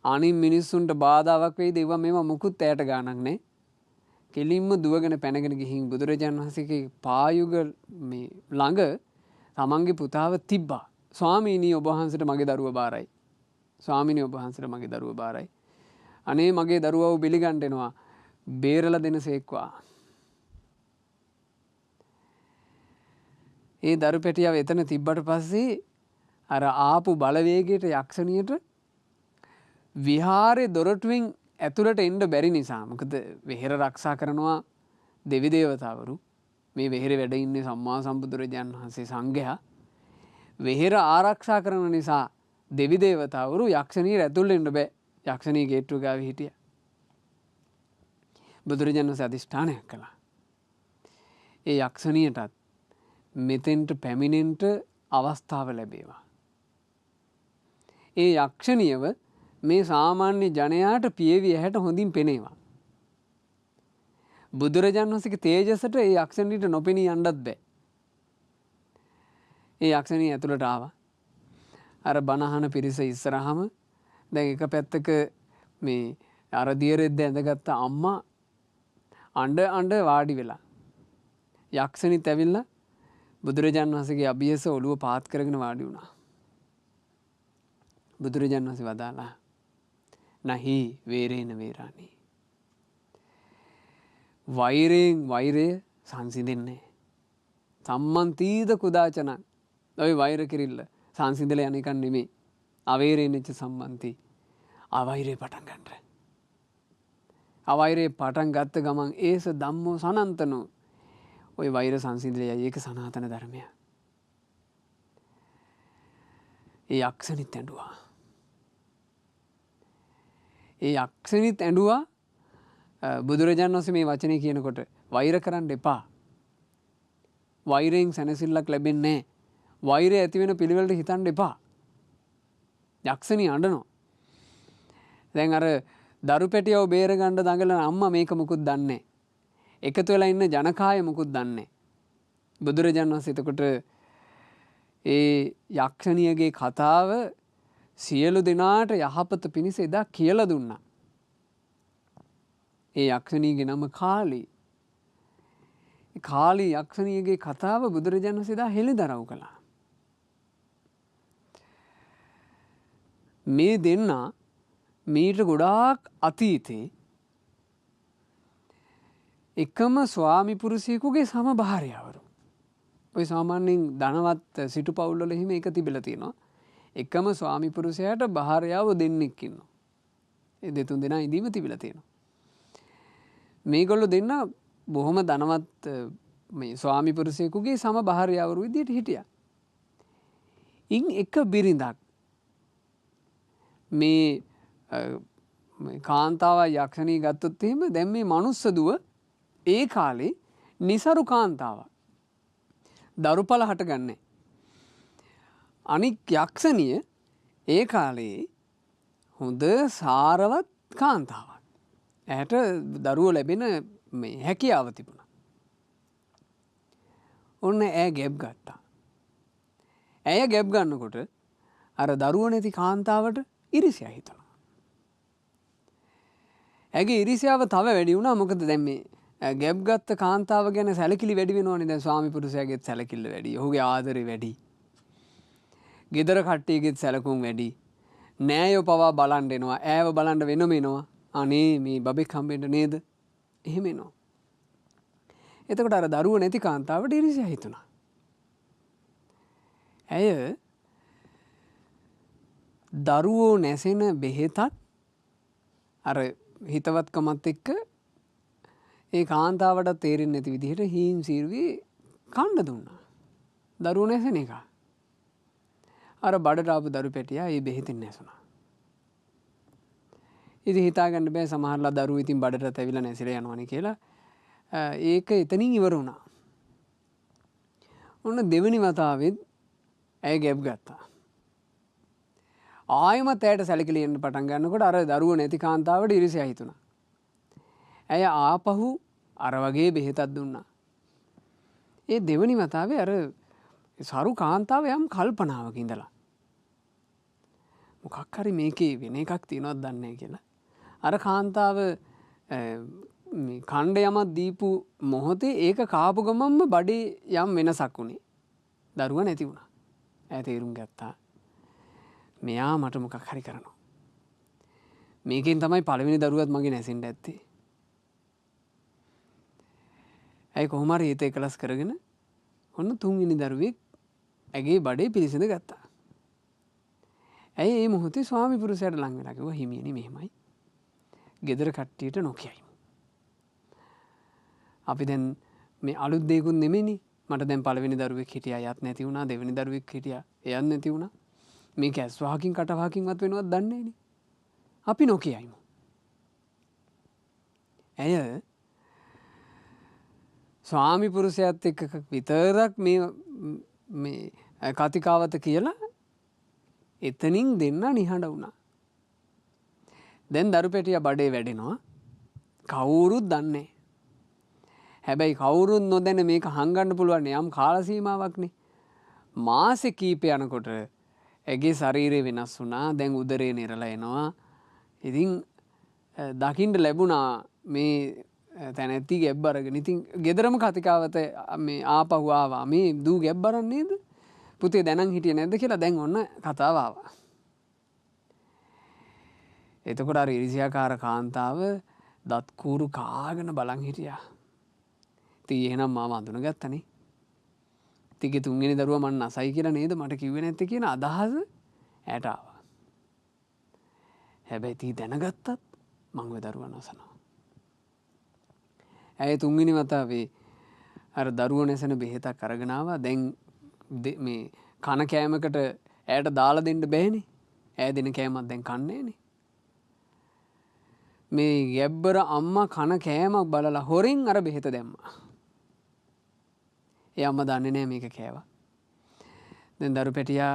අනින් මිනිස්සුන්ට බාධාවක් වෙයිද ඒවා මේවා මුකුත් ඇයට ගාණක් නැහැ. කෙලින්ම දුවගෙන පැනගෙන ගිහින් බුදුරජාණන් වහන්සේගේ පායුග මේ ළඟ තමන්ගේ පුතාව තිබ්බා. ස්වාමීනි ඔබ වහන්සේට මගේ දරුවා බාරයි. ස්වාමීනි ඔබ වහන්සේට මගේ දරුවා බාරයි. අනේ මගේ දරුවව බිලිගන්න එනවා. බේරලා දෙනසේක්වා. ඒ දරු පැටියව එතන තිබ්බට පස්සේ අර ආපු බලවේගයට යක්ෂණියට විහාරේ දොරටුවෙන් ඇතුළට එන්න බැරි නිසා මොකද වෙහෙර ආරක්ෂා කරනවා දෙවි දේවතාවරු මේ වෙහෙර වැඩ ඉන්නේ සම්මා සම්බුදුරජාණන් වහන්සේ සංඝයා වෙහෙර ආරක්ෂා කරන නිසා දෙවි දේවතාවරු යක්ෂණියට ඇතුල් වෙන්න බෑ යක්ෂණී ගේට්ටුව ගාවේ හිටියා බුදුරජාණන් වහන්සේ අධිෂ්ඨානයක් කළා ඒ යක්ෂණියටත් මෙතෙන්ට පැමිණෙන්ට අවස්ථාව ලැබේවා ඒ යක්ෂණියව මේ සාමාන්‍ය ජනයාට පියවි ඇහැට හොඳින් පෙනේවා. බුදුරජාණන් වහන්සේගේ තේජසට ඒ යක්ෂණියට නොපෙනී යන්නත් බෑ. ඒ යක්ෂණිය ඇතුළට ආවා. අර බණහන පිරිස ඉස්සරහම දැන් එක පැත්තක මේ අර දියරෙද්ද ඇඳගත්ත අම්මා අඬ වාඩි වෙලා. යක්ෂණිත් ඇවිල්ලා බුදුරජාණන් වහන්සේගේ අභියස ඔළුව පාත් කරගෙන වාඩි වුණා. බුදුරජාණන් වහන්සේ වදාලා නහි වේරේන වේරාණි. වෛරයෙන් වෛරය සංසිඳෙන්නේ. සම්මන්තීද කුදාචන. ඔය වෛර කිරිල්ල සංසිඳලා යන එකක් නෙමෙයි. අවේරේනච්ච සම්මන්ති. අවෛරේ පටන් ගන්න. අවෛරේ පටන් ගත්ත ගමන් ඒස ධම්මෝ සනන්තනෝ. ඔය වෛර සංසිඳලා යයි ඒක සනාතන ධර්මය. ඒ යක්ෂණිත් ඇඬුවා. ඒ යක්ෂණිත් ඇඬුවා බුදුරජාණන් වහන්සේ මේ වචනේ කියනකොට වෛර කරන්න එපා. වෛරයෙන් සැනසෙල්ලක් ලැබෙන්නේ නැහැ. වෛරය ඇති වෙන පිළිවෙලට හිතන්න එපා. යක්ෂණිය අඬනවා. දැන් අර දරු පැටියව බේර ගන්න දඟලන අම්මා මේක මුකුත් දන්නේ. එකතු වෙලා ඉන්න ජනකාය මුකුත් දන්නේ. බුදුරජාණන් වහන්සේ එතකොට ඒ යක්ෂණියගේ කතාව සියලු දෙනාට යහපත පිණිස එදා කියලා දුන්නා. ඒ යක්ෂණියගේ නම කාලී. කාලී යක්ෂණියගේ කතාව බුදුරජාණන් වහන්සේ එදා හෙළිදරව් කළා. මේ දෙන්නා මීට ගොඩාක් අතීතේ එකම ස්වාමි පුරුෂයෙකුගේ සමභාර්යාවරු. ඔය සාමාන්‍යයෙන් ධනවත් සිටු පවුල්වල එහෙම ඒක තිබිලා තියෙනවා. එකම ස්වාමි පුරුෂයාට භාර්යාව දෙන්නෙක් ඉන්නවා. ඒ දෙතුන් දෙනා ඉදීම තිබිලා තියෙනවා. මේගොල්ලෝ දෙන්න බොහොම ධනවත් මේ ස්වාමි පුරුෂයෙකුගේ සමභාර්යාවරු විදිහට හිටියා. ඉන් එක බිරිඳක් මේ කාන්තාව යක්ෂණී ගත්තොත් එහෙම දැන් මේ මනුස්ස දුව ඒ කාලේ නිසරු කාන්තාවක්. දරුපල හටගන්නේ. අනික් යක්ෂණිය ඒ කාලේ හොඳ සාරවත් කාන්තාවක්. ඇයට දරුවෝ ලැබෙන මේ හැකියාව තිබුණා. ඔන්න ඇය ගැබ් ගත්තා. ඇය ගැබ් ගන්නකොට අර දරුවෝ නැති කාන්තාවට ඉරිසියා හිතුණා. ඇගේ ඉරිසියාව තව වැඩි වුණා. මොකද දැන් මේ ගැබ් ගත්ත කාන්තාව ගැන සැලකිලි වැඩි වෙනවනේ. දැන් ස්වාමි පුරුෂයාගේත් සැලකිල්ල වැඩි. ඔහුගේ ආදරේ වැඩි. ගෙදර කට්ටියගෙත් සැලකුම් වැඩි. නෑයෝ පවා බලන් එනවා. ඈව බලන්න වෙනම එනවා. අනේ මේ බබෙක් හම්බෙන්න නේද? එහෙම එනවා. එතකොට අර දරුවෝ නැති කාන්තාවට ඉරිසියා හිතුණා. ඇය දරුවෝ නැසෙන බෙහෙතත් අර හිතවත්කමත් එක්ක ඒ කාන්තාවට තේරෙන්නේ නැති විදිහට හීන් සීරුවේ කන්න දුන්නා. දරුවෝ නැසෙන එක. අර බඩට ආපු දරු පැටියා ඒ බෙහෙතින් නැසුණා. ඉතින් හිතාගන්න බෑ සමහරලා දරුවෝ ඉතින් බඩට තැවිලා නැසිලා යනවනේ කියලා. ඒක එතනින් ඉවර වුණා. ඔන්න දෙවෙනි වතාවෙත් ඇය ගැබ් ගත්තා. ආයෙමත් ඇයට සැලකිලි එන්න පටන් ගන්නකොට අර දරුවෝ නැති කාන්තාවට ඉරිසියා හිතුණා. ඇය ආපහු අර වගේ බෙහෙතක් දුන්නා. ඒ දෙවෙනි වතාවේ අර සරු කාන්තාව යම් කල්පනාවක ඉඳලා මොකක් හරි මේකේ වෙන එකක් තියෙනවද දන්නේ නැහැ කියලා. අර කාන්තාව මේ ඛණ්ඩ යමක් දීපු මොහොතේ ඒක කාපු ගමන්ම බඩේ යම් වෙනසක් උනේ. දරුවා නැති වුණා. ඇය තේරුම් ගත්තා. මෙයා මට මොකක් හරි කරනවා. මේකෙන් තමයි පළවෙනි දරුවත් මගේ නැසෙන්න ඇත්තේ. ඇයි කොහොම හරි හිත එකලස් කරගෙන ඔන්න තුන්වෙනි දරුවෙක් ඇගේ බඩේ පිළිසිඳ ගත්තා. ඇයි මේ මොහොතේ ස්වාමි පුරුෂයාට ලං වෙලා කිව්වා හිමියනි මෙහෙමයි. ගෙදර කට්ටියට නොකියයි. අපි දැන් මේ අලුත් දෙයක්ුත් නෙමෙයිනේ. මට දැන් පළවෙනි දරුවෙක් හිටියා යත් නැති වුණා. දෙවෙනි දරුවෙක් හිටියා එයත් නැති වුණා. මේක ඇස් වහකින් කට වහකින්වත් වෙනවද දන්නේ නැනේ. අපි නොකියයිමු. ඇය ස්වාමි පුරුෂයාත් එක්ක විතරක් මේ කතිකාවත කියලා එතනින් දෙන්න නිහඬ වුණා. දැන් දරු පැටියා බඩේ වැඩෙනවා. කවුරුත් දන්නේ. හැබැයි කවුරුත් නොදැන මේක හංගන්න පුළුවන් යම් කාල සීමාවක්නේ. මාසෙ කීප යනකොට ඇගේ ශරීරය වෙනස් වුණා. දැන් උදරේ නිරලා එනවා. ඉතින් දකින්න ලැබුණා මේ තැනැත්ති ගැබ් අරගෙන. ඉතින් ගෙදරම කතිකාවත මේ ආපහු ආවා. මේ දූ ගැබ් අරන් නේද? පුතේ දැනන් හිටියේ නැද්ද කියලා දැන් ඔන්න කතාව ආවා. එතකොට අර ඉරිසියාකාර කාන්තාව දත් කූරු කාගෙන බලන් හිටියා. ඉතින් එහෙනම් මාව අඳුනගත්තනේ. ඉතින් තුන්වෙනි දරුවා මන් නැසයි කියලා නේද මට කිව්වේ නැත්තේ කියන අදහස ඇයට ආවා. හැබැයි තී දැනගත්තත් මං ඔය දරුවා නැසනවා. ඇය තුන්වෙනි වතාවේ අර දරුවෝ නැසෙන බෙහෙතක් අරගෙන ආවා. දැන් මේ කන කෑමකට ඇයට දාලා දෙන්න බෑනේ. ඇය දෙන කෑමක් දැන් කන්නේ නෑනේ. මේ ගැබ්බර අම්මා කන කෑමක් බලලා හොරෙන් අර බෙහෙත දැම්මා. ඒ අම්මා දන්නේ නෑ මේක කෑවා. දැන් දරු පැටියා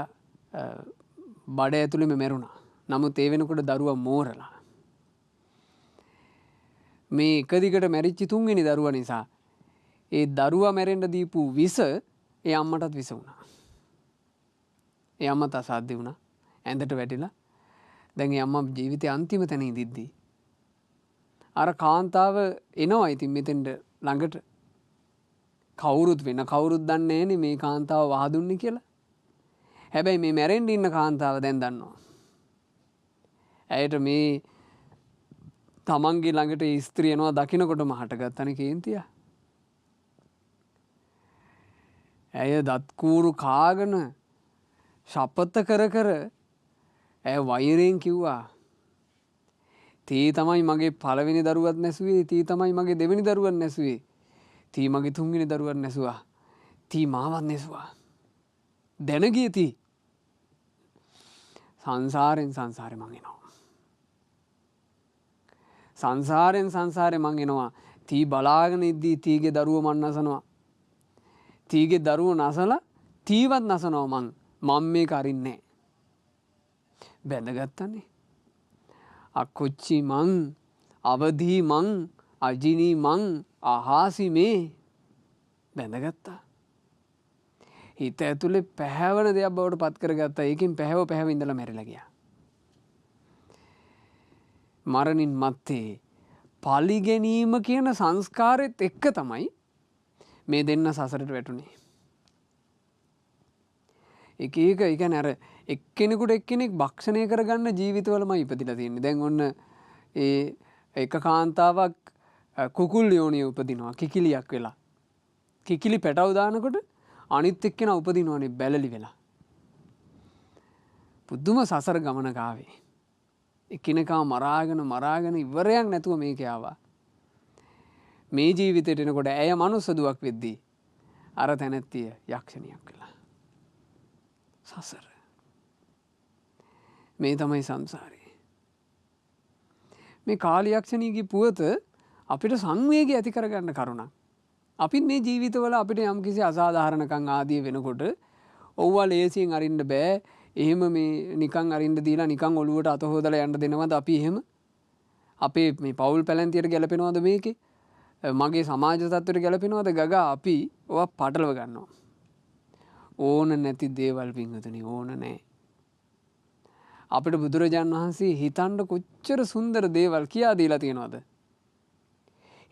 බඩ ඇතුළෙම මැරුණා. නමුත් ඒ වෙනකොට දරුවා මෝරලා. මේ එක දිගට මැරිච්ච තුන්වෙනි දරුවා නිසා ඒ දරුවා මැරෙන්න දීපු විස ඒ අම්මටත් විස වුණා. ඒ අම්මත් අසාධ්‍ය වුණා. ඇඳට වැටිලා. දැන් ඒ අම්මා ජීවිතේ අන්තිම තැන ඉඳිද්දී අර කාන්තාව එනවා ඉතින් මෙතෙන්ට ළඟට. කවුරුත් වෙන කවුරුත් දන්නේ නැනේ මේ කාන්තාව වහදුන්නේ කියලා. හැබැයි මේ මැරෙන්න ඉන්න කාන්තාව දැන් දන්නවා. ඇයට මේ තමන්ගේ ළඟට ස්ත්‍රිය එනවා දකින්නකොටම හටගත්තනේ කේන්තිය. ඇය දත් කූරු කාගෙන ශපත කර කර ඇය වෛරයෙන් කිව්වා තී තමයි මගේ පළවෙනි දරුවත් නැසුවේ, තී තමයි මගේ දෙවෙනි දරුවත් නැසුවේ, තී මගේ තුන්වෙනි දරුවත් නැසුවා, තී මාවත් නැසුවා. දැන ගිය තී සංසාරෙන් සංසාරේ මං එනවා. සංසාරෙන් සංසාරේ මං එනවා. තී බලාගෙන ඉද්දී තීගේ දරුව මන් නසනවා. තීගේ දරුව නසලා තීවත් නසනවා මං මේක අරින්නේ නැහැ. බැඳගත්තනේ. අකුච්චි මං, අවදී මං, අජිනී මං, අහාසි මේ බැඳගත්තා. හිත ඇතුලේ පැහැවන දෙයක් බවට පත් කරගත්තා. ඒකෙන් පැහැව ඉඳලා මැරිලා ගියා. මරණින් මත්තේ පලි ගැනීම කියන සංස්කාරෙත් එක්ක තමයි මේ දෙන්න සසරට වැටුනේ. එක එක ඒ කියන්නේ අර එක්කෙනෙකුට එක්කෙනෙක් භක්ෂණය කරගන්න ජීවිතවලමයි ඉපදිලා තියෙන්නේ. දැන් ඔන්න ඒ එක කාන්තාවක් කුකුල් යෝනිය උපදිනවා කිකිලියක් වෙලා. කිකිලි පැටව දානකොට අනිත් එක්කෙනා උපදිනවනේ බැලලි වෙලා. පුදුම සසර ගමනක ආවේ. එකිනෙකා මරාගෙන ඉවරයක් නැතුව මේක ආවා. මේ ජීවිතේට එනකොට ඇය මනුස්ස දුවක් වෙද්දී අර තැනැත්තිය යක්ෂණියක් වෙලා. සසර. මේ තමයි සංසාරේ. මේ කාලියක්ෂණීගේ පුවත අපිට සංවේගය ඇති කරගන්න කරුණක්. අපිත් මේ ජීවිතවල අපිට යම්කිසි අසාධාරණකම් ආදී වෙනකොට ඔව්වා ලේසියෙන් අරින්න බෑ. එහෙම මේ නිකන් අරින්න දීලා නිකන් ඔළුවට අත හොදලා යන්න දෙනවද අපි එහෙම? අපේ මේ පෞල් පැලැන්තියට ගැලපෙනවද මේකේ? මගේ සමාජ තත්ත්වයට ගැලපෙනවද ගගා? අපි ඔවා පටලව ගන්නවා. ඕන නැති දේවල් පින්වතුනි ඕන නැහැ. අපිට බුදුරජාණන් වහන්සේ හිතන්න කොච්චර සුන්දර දේවල් කියා දීලා තියෙනවද?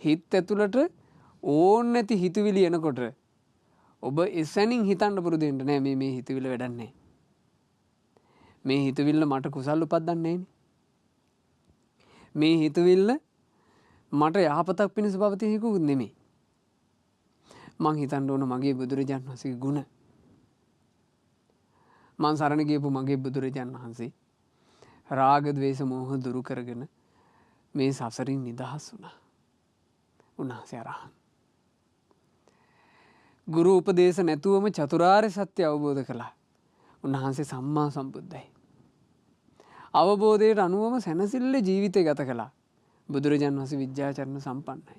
හිත ඇතුළට ඕන නැති හිතවිලි එනකොට ඔබ එසැනින් හිතන්න පුරුදු වෙන්න නෑ මේ හිතවිල්ල වැඩක් නෑ. මේ හිතවිල්ල මට කුසල් උපදින්නේ නෑනේ. මේ හිතවිල්ල මට යහපතක් පිණිස පවතින එකකුත් නෙමෙයි. මං හිතන්න ඕන මගේ බුදුරජාණන් වහන්සේගේ ගුණ. මං සරණ ගියපු මගේ බුදුරජාණන් වහන්සේ රාග ద్వේෂ මෝහ දුරු කරගෙන මේ සසරින් නිදහස් වුණා. උන්වහන්සේ අරහන්. ගුරු උපදේශ නැතුවම චතුරාර්ය සත්‍ය අවබෝධ කළා. උන්වහන්සේ සම්මා සම්බුද්දයි. අවබෝධයට අනුවම සැනසෙල්ල ජීවිතය ගත කළා. බුදුරජාණන් වහන්සේ විද්‍යාචරණ සම්පන්නයි.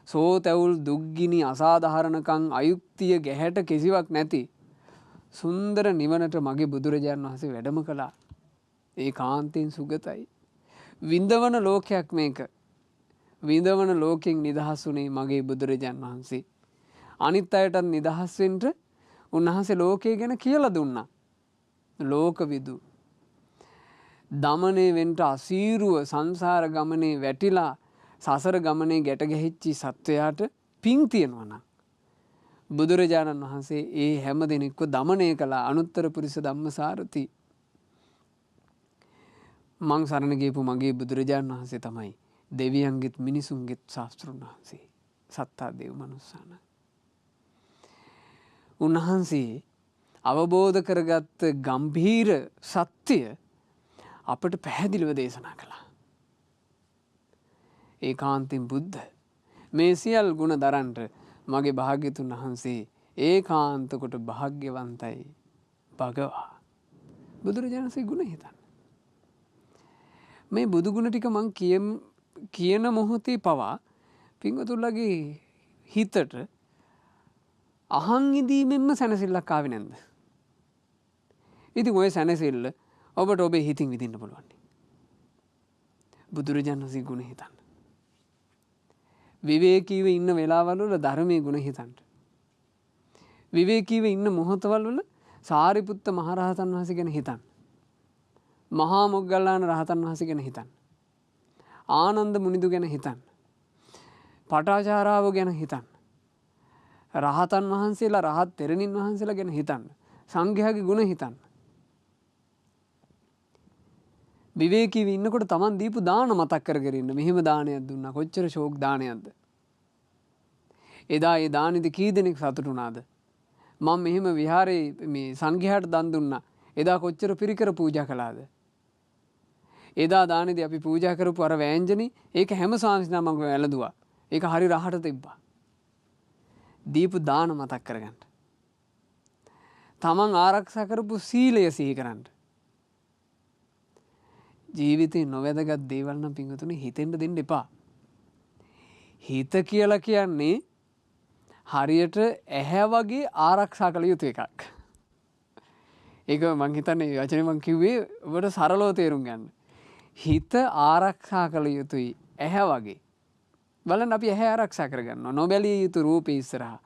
සෝතැවුල් දුක්ගිනි අසාධාරණකම් අයුක්තිය ගැහැට කිසිවක් නැති සුන්දර නිවනට මගේ බුදුරජාණන් වහන්සේ වැඩම කළා. ඒ කාන්තෙන් සුගතයි. විඳවන ලෝකයක් මේක. විඳවන ලෝකෙන් නිදහස් වුණේ මගේ බුදුරජාණන් වහන්සේ. අනිත් අයටත් නිදහස් වෙන්න උන්වහන්සේ ලෝකය ගැන කියලා දුන්නා. ලෝකවිදු. දමනය වෙන්න අසීරුව සංසාර ගමනේ වැටිලා සසර ගමනේ ගැට ගැහිච්චි සත්වයාට පිං තියෙනවා නම් බුදුරජාණන් වහන්සේ ඒ හැම දෙනෙක්ව දමනය කළ අනුත්තර පුරිස ධම්මසාරති. මං සරණ ගියපු මගේ බුදුරජාණන් වහන්සේ තමයි දෙවියන්ගෙත් මිනිසුන්ගෙත් ශාස්ත්‍රුන් වහන්සේ. සත්තා දේව මනුස්සාන. උන්වහන්සේ අවබෝධ කරගත්ත ගම්භීර සත්‍යය අපට පැහැදිලිව දේශනා කළා. ඒකාන්තයෙන් බුද්ධ මේ සියල් ගුණ දරන්ට මගේ භාග්‍යතුන් වහන්සේ ඒකාන්ත කොට භාග්‍යවන්තයි භගවා. බුදුරජාණන්සේ ගුණ හිතන්න. මේ බුදු ගුණ ටික මං කියන මොහොතේ පවා පින්වතුන්ලගේ හිතට අහන් ඉදීමෙන්ම සැනසෙල්ලක් ආවේ නැද්ද? ඉතින් ඔය සැනසෙල්ල ඔබට ඔබේ හිතින් විඳින්න පුළුවන්. බුදුරජාණන් වහන්සේ ගුණ හිතන්න. විවේකීව ඉන්න වෙලාවල් වල ධර්මයේ ගුණ හිතන්න. විවේකීව ඉන්න මොහොතවල් වල සාරිපුත්ත මහරහතන් වහන්සේ ගැන හිතන්න. මහා මොග්ගල්ලාන රහතන් වහන්සේ ගැන හිතන්න. ආනන්ද මුනිදු ගැන හිතන්න. පටාචාරාව ගැන හිතන්න. රහතන් වහන්සේලා රහත් තෙරණින් වහන්සේලා ගැන හිතන්න. සංඝයාගේ ගුණ හිතන්න. විවේකීව ඉන්නකොට Taman දීපු දාන මතක් කරගෙන ඉන්න. මෙහෙම දානයක් දුන්නා. කොච්චර ෂෝක් දානයක්ද? එදා ඒ දානෙදි කී දෙනෙක් සතුටු වුණාද? මම මෙහෙම විහාරේ මේ සංඝයාට දන් දුන්නා. එදා කොච්චර පිරිකර පූජා කළාද? එදා දානෙදි අපි පූජා කරපු අර වෑංජනේ ඒක හැම ස්වාමීන් මම වැළඳුවා. ඒක හරි රහට තිබ්බා. දීපු දාන මතක් කරගන්න. Taman ආරක්ෂා කරපු සීලය සිහි කරන්න. ජීවිතේ නොවැදගත් දේවල් නම් පින්වතුනි හිතෙන්න දෙන්න එපා. හිත කියලා කියන්නේ හරියට ඇහැ වගේ ආරක්ෂා කළ යුතු එකක්. ඒක මං හිතන්නේ වචනේ මං කිව්වේ ඔබට සරලව තේරුම් ගන්න. හිත ආරක්ෂා කළ යුතුයි ඇහැ වගේ. බලන්න අපි ඇහැ ආරක්ෂා කරගන්නවා. නොබැලිය යුතු රූපේ ඉස්සරහා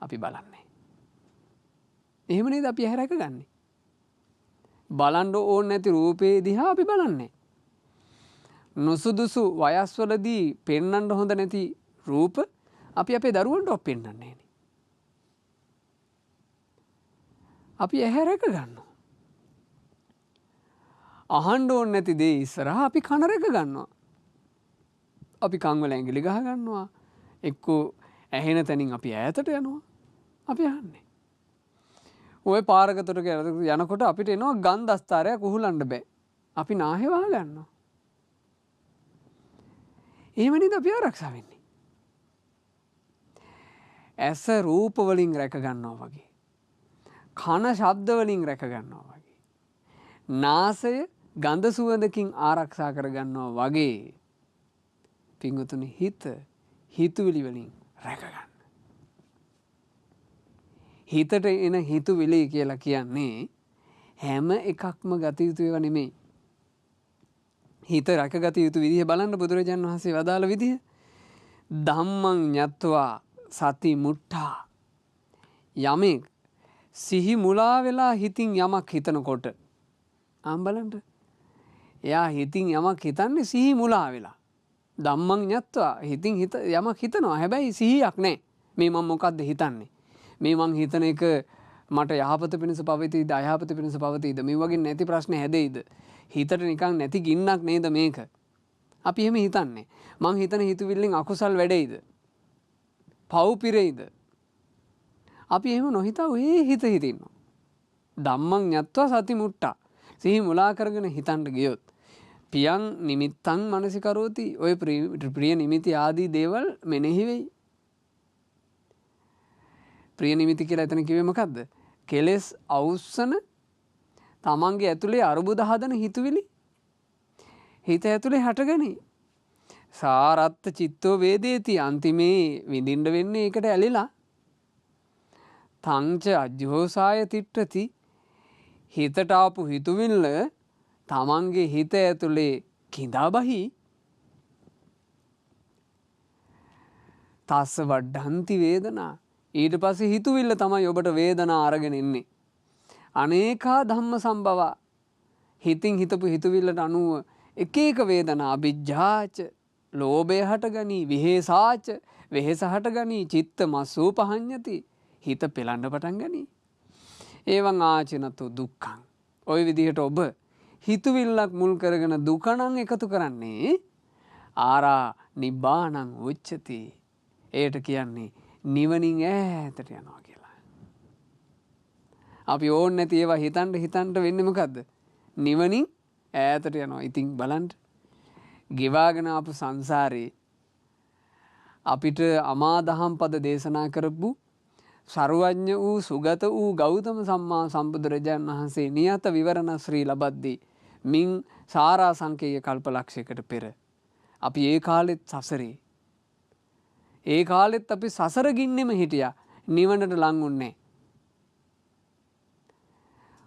අපි බලන්නේ. එහෙම නේද අපි ඇහැ රැකගන්නේ? බලන්න ඕනේ නැති රූපේ දිහා අපි බලන්නේ. නුසුදුසු වයස්වලදී පෙන්වන්න හොඳ නැති රූප අපි අපේ දරුවන්ට පෙන්වන්නේ නැහැ. අපි ඇහැ රැක ගන්නවා. අහන්න ඕනේ නැති දේ ඉස්සරහා අපි කන රැක ගන්නවා. අපි කන් වල ඇඟිලි ගහ ගන්නවා. එක්කෝ ඇහෙන තැනින් අපි ඈතට යනවා. අපි අහන්නේ. ඔය පාරකටට යනකොට අපිට එනවා ගන්ධස්තරයක් උහුලන්න බෑ. අපි නාහේ වහ ගන්නවා. එහෙම නේද අපි ආරක්ෂා වෙන්නේ. ඇස රූප වලින් රැක ගන්නවා වගේ. කන ශබ්ද වලින් රැක ගන්නවා වගේ. නාසය ගඳ සුවඳකින් ආරක්ෂා කර ගන්නවා වගේ. පින්වතුනි හිත හිතුවිලි වලින් රැක ගන්න. හිතට එන හිතුවිලි කියලා කියන්නේ හැම එකක්ම ගත යුතු ඒවා නෙමෙයි. හිත රැකගත යුතු විදිහ බලන්න බුදුරජාණන් වහන්සේ වදාළ විදිහ. ධම්මං ඤත්වා සති මුට්ඨා. යමෙක් සිහි මුලා වෙලා හිතින් යමක් හිතනකොට බලන්න. එයා හිතින් යමක් හිතන්නේ සිහි මුලා වෙලා. ධම්මං ඤත්වා හිතින් යමක් හිතනවා. හැබැයි සිහියක් නැහැ. මේ මම මොකද්ද හිතන්නේ? මේ මං හිතන එක මට යහපත පිණිස පවතීද අයහපත පිණිස පවතීද? මේ වගේ නැති ප්‍රශ්න හැදෙයිද? හිතට නිකන් නැති ගින්නක් නේද මේක? අපි එහෙම හිතන්නේ. මං හිතන හිතුවිල්ලෙන් අකුසල් වැඩෙයිද? පව් පිරෙයිද? අපි එහෙම නොහිතා ඔය හිත හිතින්නවා. ධම්මං ඤත්වා සති මුට්ටා. සිහි මුලා කරගෙන හිතන්න ගියොත් පියං නිමිත්තං මනසිකරෝති. ඔය ප්‍රිය නිමිති ආදී දේවල් මෙනෙහි වෙයි. ප්‍රිය නිමිති කියලා එතන කිව්වේ මොකද්ද? කෙලෙස් අවුස්සන තමන්ගේ ඇතුලේ අරුබුද හදන හිතුවිලි හිත ඇතුලේ හටගනි. සාරත්ත චිත්තෝ වේදේති. අන්තිමේ විඳින්න වෙන්නේ ඒකට ඇලිලා. තංච අජ්ජෝසාය තිට්ඨති. හිතට ආපු හිතුවිල්ල තමන්ගේ හිත ඇතුලේ කිඳා බහි. තස්ස වඩ්ඩන්ති වේදනා. ඊට පස්සේ හිතුවිල්ල තමයි ඔබට වේදනා අරගෙන ඉන්නේ. අනේකා ධම්ම සම්භවා. හිතින් හිතපු හිතුවිල්ලට අනුව එක එක වේදනා. අභිජ්ජාච ලෝභය හටගනී. විහෙසාච වෙහෙස හටගනී. චිත්ත මස්සූ පහඤ්ඤති. හිත පෙළන්න පටන් ගනී. එවං ආචිනතු දුක්ඛං. ওই විදිහට ඔබ හිතුවිල්ලක් මුල් කරගෙන දුක නම් එකතු කරන්නේ ආරා නිබ්බාණං උච්චති. ඒට කියන්නේ නිවනින් ඈතට යනවා කියලා. අපි ඕනේ නැති ඒවා හිතන්න වෙන්නේ මොකද්ද? නිවනින් ඈතට යනවා. ඉතින් බලන්න. ගෙවාගෙන ආපු සංසාරේ අපිට අමා දහම් පද දේශනා කරපු සර්වඥ වූ සුගත වූ ගෞතම සම්මා සම්බුදුරජාණන් වහන්සේ නියත විවරණ ශ්‍රී ලබද්දී මින් සාරා සංකේය කල්පලක්ෂයකට පෙර අපි ඒ කාලෙත් සසරේ ඒ කාලෙත් අපි සසර ගින්නෙම හිටියා. නිවනට ලං වුණේ.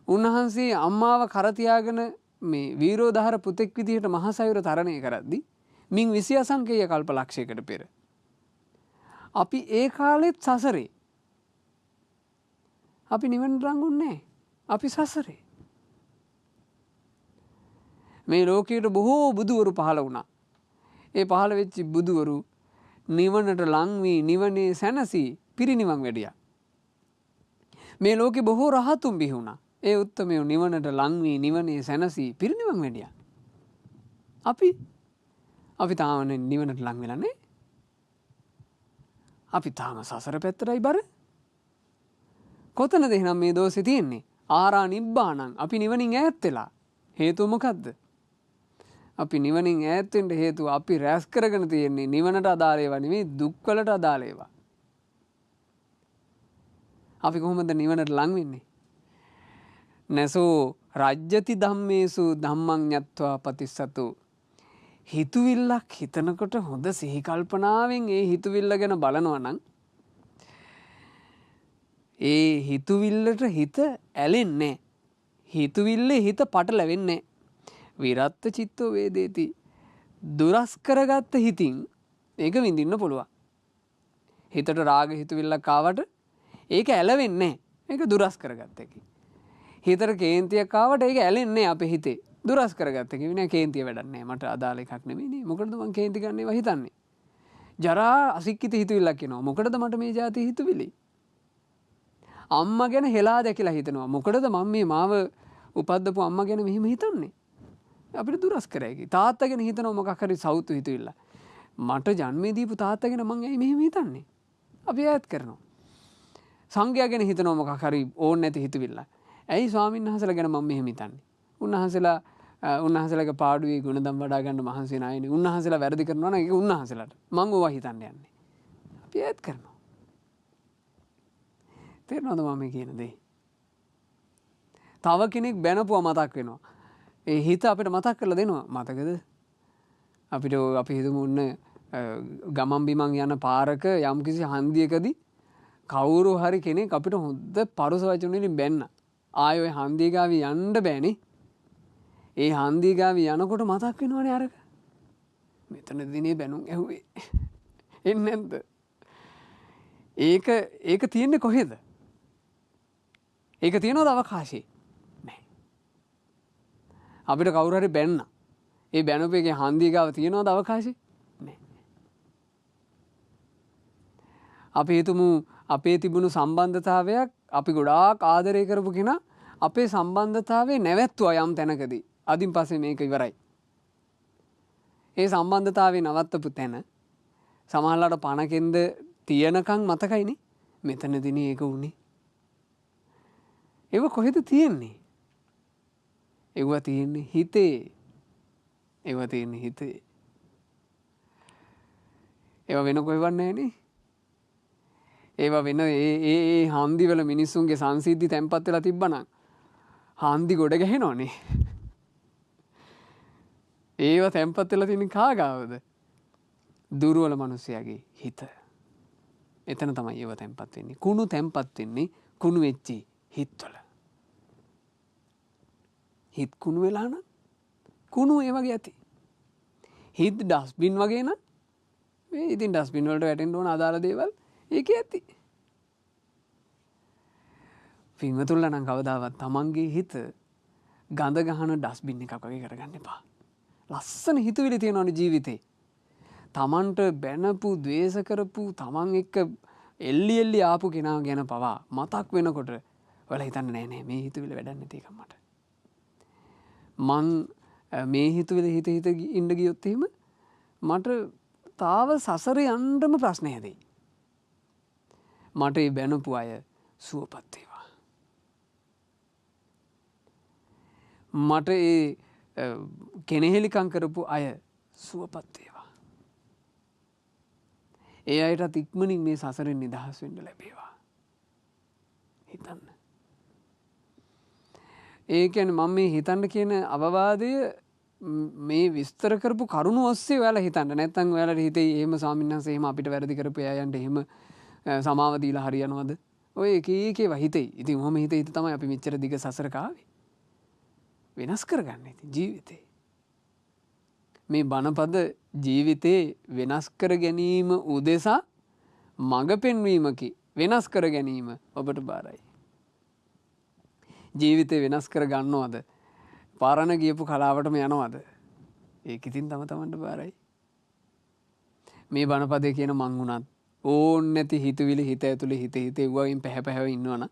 උන්වහන්සේ අම්මාව කර තියාගෙන මේ වීරෝදාර පුතෙක් විදිහට මහසයුර තරණය කරද්දී මින් 20 අසංකේය කල්පලක්ෂයකට පෙර අපි ඒ කාලෙත් සසරේ. අපි නිවනට ලංගුන්නේ අපි සසරේ. මේ ලෝකයට බොහෝ බුදුවරු පහළ වුණා. ඒ පහළ වෙච්ච බුදුවරු නිවනට ලං වී නිවනේ සැනසී පිරිනිවන් වැඩියා. මේ ලෝකේ බොහෝ රහතුන් බිහි වුණා. ඒ උත්තමයෝ නිවනට ලං වී නිවනේ සැනසී පිරිනිවන් වැඩියා. අපි තාම නිවනට ලං වෙලා නැහැ. අපි තාම සසර පැත්තටයි බර. කොතනද එහෙනම් මේ දෝෂේ තියෙන්නේ? ආරා නිබ්බාණං. අපි නිවනින් ඈත් වෙලා. හේතුව මොකද්ද? අපි නිවනින් ඈත් වෙන්න හේතුව අපි රැස් කරගෙන තියෙන්නේ නිවනට අදාළ ඒවා නෙමෙයි දුක් වලට අදාළ ඒවා. අපි කොහොමද නිවනට ලං වෙන්නේ? නසෝ රජ්‍යති ධම්මේසු ධම්මං යත්වා පතිස්සතු. හිතුවිල්ලක් හිතනකොට හොඳ සිහි කල්පනාවෙන් ඒ හිතුවිල්ල ගැන බලනවා නම් ඒ හිතුවිල්ලට හිත ඇලෙන්නේ. හිතුවිල්ලේ හිත පටලැවෙන්නේ. විරත්ත චිත්තෝ වේදේති. දුරස් කරගත්ත හිතින් ඒක විඳින්න පුළුවන්. හිතට රාග හිතුවිල්ලක් ආවට ඒක ඇලවෙන්නේ. ඒක දුරස් කරගත්ත එකයි. හිතට කේන්තියක් ආවට ඒක ඇලෙන්නේ අපේ හිතේ. දුරස් කරගත්ත එක විනා කේන්තිය වැඩක් නැහැ. මට අදාළ එකක් නෙමෙයිනේ. මොකටද මං කේන්ති ගන්න ඒවා හිතන්නේ? ජරා අසික්කිත හිතුවිල්ලක් එනවා. මොකටද මට මේ જાති හිතුවිලි? අම්මා ගැන හෙලා දැකලා හිතනවා. මොකටද මම මේ මාව උපද්දපු අම්මා ගැන මෙහෙම හිතන්නේ? අපිට දුරස් කරයි. තාත්තා ගැන හිතනවා මොකක් හරි සෞතු හිතුවිල්ල. මට ජන්මේ දීපු තාත්තා ගැන මං ඇයි මෙහෙම හිතන්නේ? අපි ඈත් කරනවා. සංඝයා ගැන හිතනවා මොකක් හරි ඕන් නැති හිතුවිල්ල. ඇයි ස්වාමීන් වහන්සේලා ගැන මම මෙහෙම හිතන්නේ? උන්වහන්සේලාගේ පාඩුවේ ගුණධම් වඩා ගන්න මහන්සි නැයිනේ. උන්වහන්සේලා වැරදි කරනවා නම් ඒක උන්වහන්සේලාට. මං ඕවා හිතන්න යන්නේ. අපි ඈත් කරනවා. තේරෙනවද මම කියන දේ? තව කෙනෙක් බැනපුවා මතක් වෙනවා. ඒ හිත අපිට මතක් කරලා දෙනවා. මතකද? අපිට අපි හිතමු උන්න ගමන් බිමන් යන පාරක යම්කිසි හන්දියකදී කවුරු හරි කෙනෙක් අපිට හොඳ පරුස වචන වලින් බැන්න. ආයෙ ඔය හන්දිය ගාවි යන්න බෑනේ. ඒ හන්දිය ගාවි යනකොට මතක් වෙනවනේ අරක. මෙතන දිනේ බැනුම් ඇහුවේ. එන්නේ නැද්ද? ඒක තියෙන්නේ කොහෙද? ඒක තියෙනවද අවකාශේ? නැහැ. අපිට කවුරු හරි බැන්න. ඒ බැනපු එකේ හන්දිය ගාව තියෙනවද අවකාශේ? නැහැ. අපි හිතමු අපේ තිබුණු සම්බන්ධතාවයක් අපි ගොඩාක් ආදරය කරපු කෙනා අපේ සම්බන්ධතාවයේ නැවැත්තුවා යම් තැනකදී. අදින් පස්සේ මේක ඉවරයි. ඒ සම්බන්ධතාවයේ නවත්තපු තැන සමහරලාට පණකෙන්ද තියනකම් මතකයිනේ. මෙතනදිනේ ඒක උනේ. ඒව කොහෙද තියෙන්නේ? ඒව තියෙන්නේ හිතේ. ඒව තියෙන්නේ හිතේ. ඒව වෙන කොහෙවත් නැහැනේ. ඒව වෙන ඒ හන්දිවල මිනිස්සුන්ගේ සංසිද්ධි තැම්පත් වෙලා තිබ්බනම් හන්දි ගොඩ ගැහෙනවනේ. ඒව තැම්පත් වෙලා තියෙන කාගාවද? දුර්වල මිනිසයාගේ හිත. එතන තමයි ඒව තැම්පත් වෙන්නේ. කුණු තැම්පත් වෙන්නේ කුණු වෙච්චි හිතවල. හිත කුණු වෙලා නම් කුණු ඒ වගේ ඇති. හිත ඩස්බින් වගේ නම් මේ ඉතින් ඩස්බින් වලට වැටෙන්න ඕන අදාළ දේවල් ඒකේ ඇති. පින්වතුන්ලා නම් කවදාවත් තමන්ගේ හිත ගඳ ගහන ඩස්බින් එකක් වගේ කරගන්න එපා. ලස්සන හිතුවිලි තියෙනවනේ ජීවිතේ. තමන්ට බැනපු, ද්වේෂ කරපු, තමන් එක්ක එල්ලි ආපු කෙනා ගැන පවා මතක් වෙනකොට ඔයාලා හිතන්නේ නෑ මේ හිතුවිලි වැඩක් නැති එකක් මට. මං මේ හිතුවිලි හිත ඉන්න ගියොත් එහෙම මට තාව සසරේ යන්නම ප්‍රශ්න හැදෙයි. මට ඒ බැනපු අය සුවපත් වේවා. මට ඒ කෙනෙහිලිකම් කරපු අය සුවපත් වේවා. ඒ අයටත් ඉක්මනින් මේ සසරෙන් නිදහස් වෙන්න ලැබේවා. හිතන්න. ඒ කියන්නේ මම මේ හිතන්න කියන අවවාදය මේ විස්තර කරපු කරුණු ඔස්සේ ඔයාලා හිතන්න. නැත්නම් ඔයාලට හිතේ එහෙම ස්වාමීන් වහන්සේ එහෙම අපිට වැරදි කරපු අයයන්ට එහෙම සමාව දීලා හරියනවද? ඔය එක එකේව හිතේ. ඉතින් ඔහොම හිත තමයි අපි මෙච්චර දිග සසරක ආවේ. වෙනස් කරගන්න ඉතින් ජීවිතේ. මේ බණපද ජීවිතේ වෙනස් කර ගැනීම උදෙසා මඟ පෙන්වීමකි වෙනස් කර ගැනීම ඔබට බාරයි. ජීවිතය වෙනස් කර ගන්නවද? පරණ ගියපු කලාවටම යනවද? ඒක ඉතින් තම තමන්ට බාරයි. මේ බණපදේ කියන මං වුණත් ඕන් නැති හිතවිලි හිත ඇතුලේ හිත එව්වයින් පැහැපැහැව ඉන්නවනම්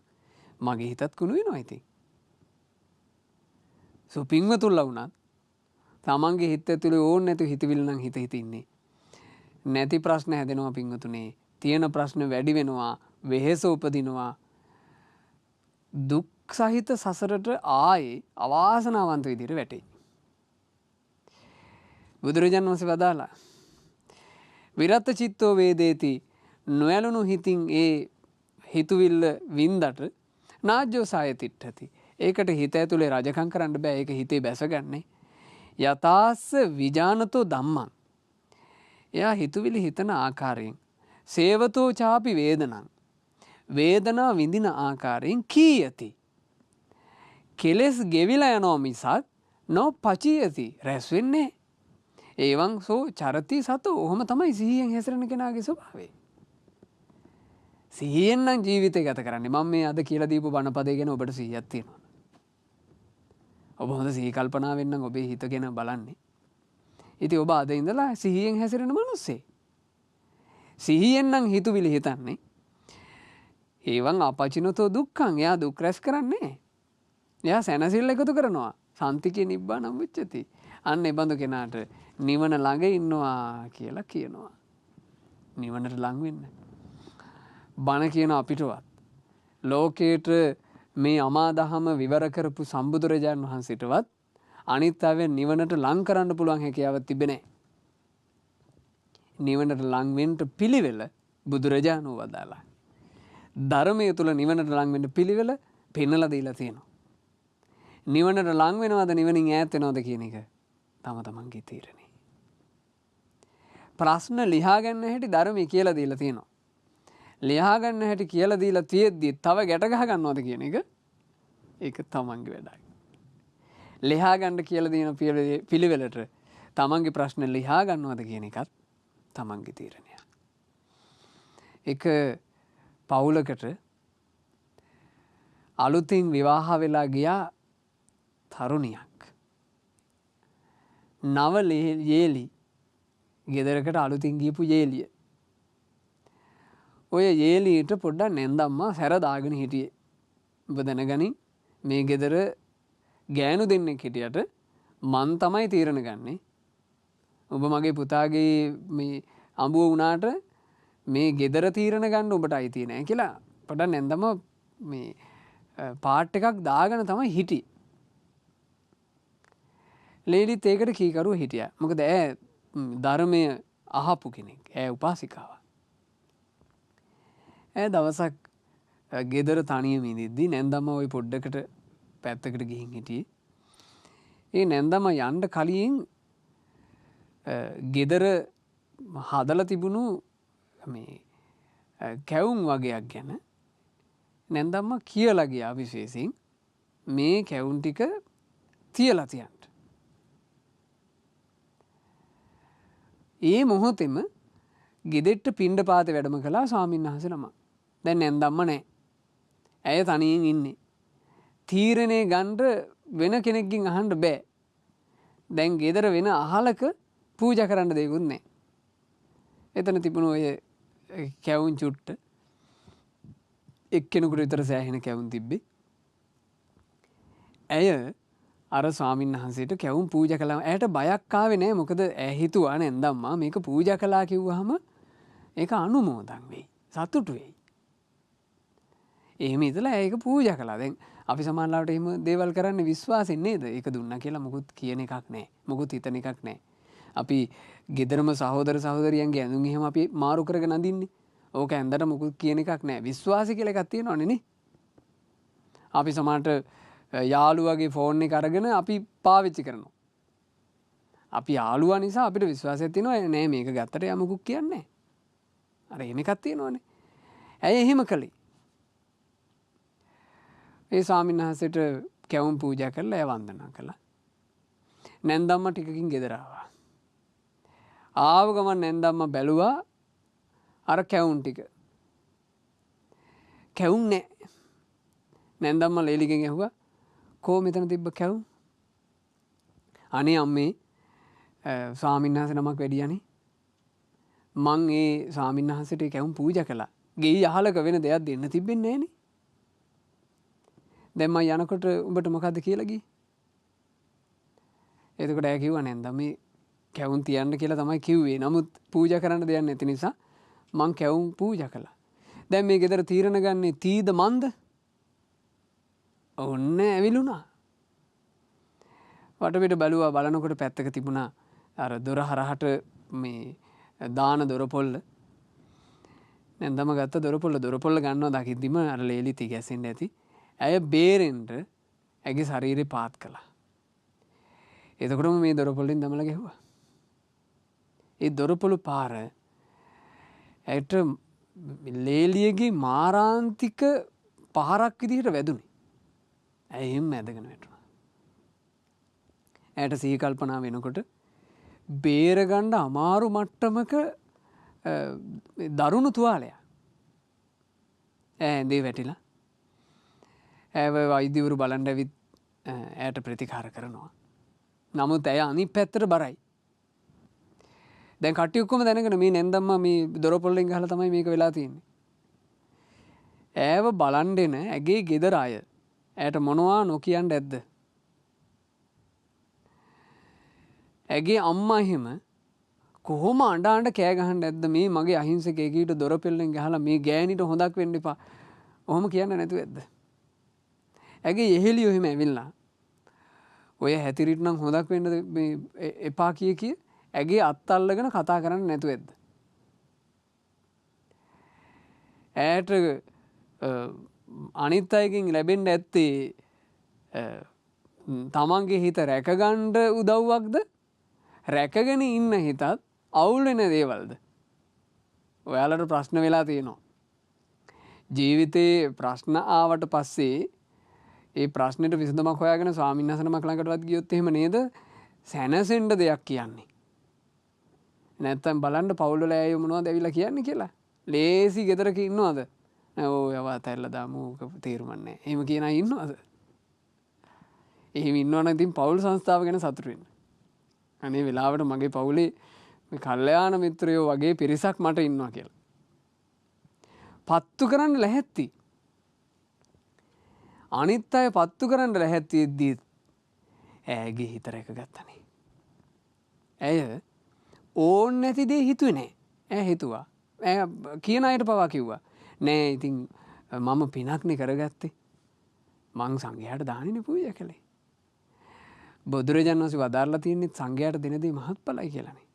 මගේ හිතත් කුණු වෙනවා ඉතින්. පින්වතුන්ලා වුණත් තමන්ගේ හිත ඇතුලේ ඕන් නැති හිතවිලි නම් හිත ඉන්නේ. නැති ප්‍රශ්න හැදෙනවා පින්වතුනේ. තියෙන ප්‍රශ්න වැඩි වෙනවා, වෙහෙස උපදිනවා. දුක් සහිත සසරට ආයේ අවාසනාවන්ත විදිහට වැටෙයි. බුදුරජාණන් වහන්සේ වදාලා විරත් චිත්තෝ වේදේති, නොයලුණු හිතින් ඒ හිතුවිල්ල වින්දට නාජ්ජෝ සාය තිට්ඨති. ඒකට හිත ඇතුලේ රජකම් කරන්න බෑ. ඒක හිතේ බැසගන්නේ. යතාස්ස විජානතෝ ධම්මං. එයා හිතුවිලි හිතන ආකාරයෙන් සේවතෝ චාපි වේදනං. වේදනා විඳින ආකාරයෙන් කීයති. කෙලෙස් ගෙවිලා යනවා මිසක් නොපචියති. රැස් වෙන්නේ. ඒවං සෝ චරති සතෝ. ඔහොම තමයි සිහියෙන් හැසිරෙන කෙනාගේ ස්වභාවය. සිහියෙන් නම් ජීවිතය ගත කරන්නේ. මම මේ අද කියලා දීපු බණපදේ ගැන ඔබට සිහියක් තියෙනවා. ඔබ හොඳ සිහි කල්පනාවෙන් නම් ඔබේ හිත ගැන බලන්නේ. ඉතින් ඔබ අද ඉඳලා සිහියෙන් හැසිරෙන මිනිස්සේ. සිහියෙන් නම් හිතුවිලි හිතන්නේ. ඒවන් අපචිනතෝ දුක්ඛං. එයා දුක් රැස් කරන්නේ. එයා සැනසෙල්ල එකතු කරනවා. සන්තිකේ නිබ්බානම් විච්ඡති. අන්න ඒ බඳු කෙනාට නිවන ළඟ ඉන්නවා කියලා කියනවා. නිවනට ලං වෙන්න. බණ කියන අපිටවත් ලෝකේට මේ අමා දහම විවර කරපු සම්බුදුරජාණන් වහන්සේටවත් අනිත් අය නිවනට ලං කරන්න පුළුවන් හැකියාවක් තිබෙන්නේ නැහැ. නිවනට ලං වෙන්න පිළිවෙල බුදුරජාණන් වදාලා. ධර්මයේ තුල නිවනට ලං වෙන්න පිළිවෙල පෙන්වලා දීලා තියෙනවා. නිවනට ලං වෙනවද නිවනින් ඈත් වෙනවද කියන එක තම තමන්ගේ තීරණය. ප්‍රශ්න ලියා ගන්න හැටි ධර්මයේ කියලා දීලා තියෙනවා. ලියා ගන්න හැටි කියලා දීලා තියෙද්දි තව ගැට ගහ ගන්නවද කියන එක ඒක තමන්ගේ වැඩයි. ලියා ගන්න කියලා දෙන පිළිවෙලට තමන්ගේ ප්‍රශ්න ලියා ගන්නවද කියන එකත් තමන්ගේ තීරණය. එක පවුලකට අලුතින් විවාහ වෙලා ගියා තරුණියක්. නව යේලි ගෙදරකට අලුතින් ගියපු යේලිය. ඔය යේලියට පොඩ්ඩක් නැන්දම්මා සැර දාගෙන හිටියේ. ඔබ දැනගනින් මේ ගෙදර ගෑනු දෙන්නෙක් හිටියට මං තමයි තීරණ ගන්නේ. ඔබ මගේ පුතාගේ මේ අඹුව වුණාට මේ ගෙදර තීරණ ගන්න ඔබට අයිතිය නැහැ කියලා පොඩ්ඩක් නැන්දම මේ පාට් එකක් දාගෙන තමයි හිටියේ. ලේලිත් ඒකට කීකරුව හිටියා. මොකද ඈ ධර්මය අහපු කෙනෙක්. ඈ උපාසිකාවක්. ඈ දවසක් ගෙදර තනියම ඉඳිද්දි නැන්දම ওই පොඩ්ඩකට පැත්තකට ගිහින් හිටියේ. ඒ නැන්දම යන්න කලින් ගෙදර හදලා තිබුණු මේ කැවුම් වගේක් ගැන නැන්දම්ම කියලා ගියා විශේෂයෙන් මේ කැවුම් ටික තියලා තියන්න. ඒ මොහොතෙම ගෙදෙට්ට පිණ්ඩපාත වැඩම කළා ස්වාමීන් වහන්සේ නම. දැන් නැන්දම්ම නැහැ. ඇය තනියෙන් ඉන්නේ. තීරණේ ගන්න වෙන කෙනෙක්ගෙන් අහන්න බෑ. දැන් ගෙදර වෙන අහලක පූජා කරන්න දෙයක්වත් නැහැ. එතන තිබුණු ඔය කැවුම් චුට්ට එක්කෙනෙකුට විතර සෑහෙන කැවුම් තිබ්බේ. ඇය අර ස්වාමීන් වහන්සේට කැවුම් පූජා කළා. ඇයට බයක් ආවේ නැහැ. මොකද ඇය හිතුවා නැන්දම්මා මේක පූජා කළා කිව්වහම ඒක අනුමෝදන් වෙයි. සතුටු වෙයි. එහෙම ඉතලා ඒක පූජා කළා. දැන් අපි සමාජලාවට එහෙම දේවල් කරන්නේ විශ්වාසෙන් නේද? ඒක දුන්නා කියලා මොකුත් කියන එකක් නැහැ. මොකුත් හිතන එකක් නැහැ. අපි ගෙදරම සහෝදර සහෝදරියන්ගේ ඇඳුම් එහෙම අපි මාරු කරගෙන අඳින්නේ. ඕක ඇඳට මොකුත් කියන එකක් නැහැ. විශ්වාසය කියලා එකක් තියෙනවනේ නේ. අපි සමහරට යාළුවගේ ෆෝන් එක අරගෙන අපි පාවිච්චි කරනවා. අපි යාළුවා නිසා අපිට විශ්වාසයක් තියෙනවා නෑ මේක ගත්තට යා මොකුත් කියන්නේ නැහැ. අර එහෙම එකක් තියෙනවනේ. ඇයි එහෙම කළේ? ඒ ස්වාමීන් වහන්සේට කැවුම් පූජා කරලා එය වන්දනා කළා. නැන්දම්ම ටිකකින් ගෙදර ආවා. ආව ගමන් නැන්දම්ම බැලුවා අර කැවුම් ටික. කැවුම් නෑ. නැන්දම්ම ලේලිගෙන් ඇහුවා කෝ මෙතන තිබ්බ කැවුම්? අනේ අම්මේ ස්වාමින්වහන්සේ නමක් වැඩියනේ. මං ඒ ස්වාමින්වහන්සේට කැවුම් පූජා කළා. ගෙයි අහලක වෙන දෙයක් දෙන්න තිබෙන්නේ නෑනේ. දැන් මම යනකොට උඹට මොකද්ද කියලා ගියේ? එතකොට ඇය කිව්වා නැන්දා මේ කැවුම් තියන්න කියලා තමයි කිව්වේ. නමුත් පූජා කරන්න දෙයක් නැති නිසා මං කැවුම් පූජා කළා. දැන් මේ ගෙදර තීරණ ගන්නේ තීද මන්ද? ඔන්න ඇවිලුණා. වටපිට බැලුවා බලනකොට පැත්තක තිබුණා අර දොර හරහට මේ දාන දොරපොල්ල. නැන්දම ගත්ත දොරපොල්ල ගන්නවා දකිද්දිම අර ලේලි තිගැසෙන්න ඇති. ඇය බේරෙන්න ඇගේ ශරීරේ පාත් කළා. එතකොටම මේ දොරපොල්ලෙන් දමලා ගැහුවා. ඒ දොරපොළු පාර ඇයට ලේලියගේ මාරාන්තික පහරක් විදිහට වැදුනේ. ඇය එහෙම ඇදගෙන වැටුණා. ඇයට සිහි කල්පනා වෙනකොට බේරගන්න අමාරු මට්ටමක දරුණු තුවාලයක් ඇඳේ වැටිලා. ඇව වෛද්‍යවරු බලන්න ඇවිත් ඇයට ප්‍රතිකාර කරනවා. නමුත් ඇය අනිත් පැත්තට බරයි. දැන් කට්ටිය ඔක්කොම දැනගෙන මේ නැන්දම්ම මේ දොරපොල්ලෙන් ගහලා තමයි මේක වෙලා තියෙන්නේ. ඇයව බලන් එන ඇගේ ගෙදර අය ඇයට මොනවා නොකියන්න ඇද්ද? ඇගේ අම්මා එහෙම කොහොම අඬ කෑ ගහන්න ඇද්ද මේ මගේ අහිංසකයෙකුට දොරපොල්ලෙන් ගහලා මේ ගෑණිට හොඳක් වෙන්න එපා. ඔහොම කියන්න නැතුව ඇද්ද? ඇගේ එහෙලියෝ එහෙම ඇවිල්ලා ඔය හැතිරිට නම් හොඳක් වෙන්න එපා කිය ඇගේ අත් අල්ලගෙන කතා කරන්න නැතුව ඇද්ද? ඇයට අනිත් අයකින් ලැබෙන්න ඇත්තේ තමන්ගේ හිත රැකගන්න උදව්වක්ද? රැකගෙන ඉන්න හිතත් අවුල් වෙන දේවල්ද? ඔයාලට ප්‍රශ්න වෙලා තියෙනවා. ජීවිතේ ප්‍රශ්න ආවට පස්සේ ඒ ප්‍රශ්නෙට විසඳුමක් හොයාගෙන ස්වාමීන් වහන්සේ නමක් ළඟටවත් ගියොත් එහෙම නේද සැනසෙන්න දෙයක් කියන්නේ. නැත්තම් බලන්න පවුල් වල අය මොනවද ඇවිල්ලා කියන්නේ කියලා. ලේසි ගෙදරක ඉන්නවද? ඕ යවා තැල්ලා දාමු ඕක තේරුම් නැහැ. එහෙම කියන අය ඉන්නවද? එහෙම ඉන්නවනම් ඉතින් පවුල් සංස්ථාව ගැන සතුටු වෙන්න. අනේ වෙලාවට මගේ පවුලේ මේ කල්යාණ මිත්‍රයෝ වගේ පිරිසක් මට ඉන්නවා කියලා. පත්තු කරන්න ලැහැත්ති. අනිත් අය පත්තු කරන්න ලැහැත්තියෙද්දී ඇයගේ හිත රැකගත්තනේ. ඇය ඕන් නැති දේ හිතුවේ නෑ. ඇය හිතුවා. ඇය කියන අයට පවා කිව්වා. නෑ ඉතින් මම පිනක්නේ කරගත්තේ. මං සංඝයාට දානෙනේ පූජා කළේ. බුදුරජාණන් වහන්සේ වදාarලා තියෙන්නේ සංඝයාට දෙන දේ මහත්ඵලයි කියලානේ.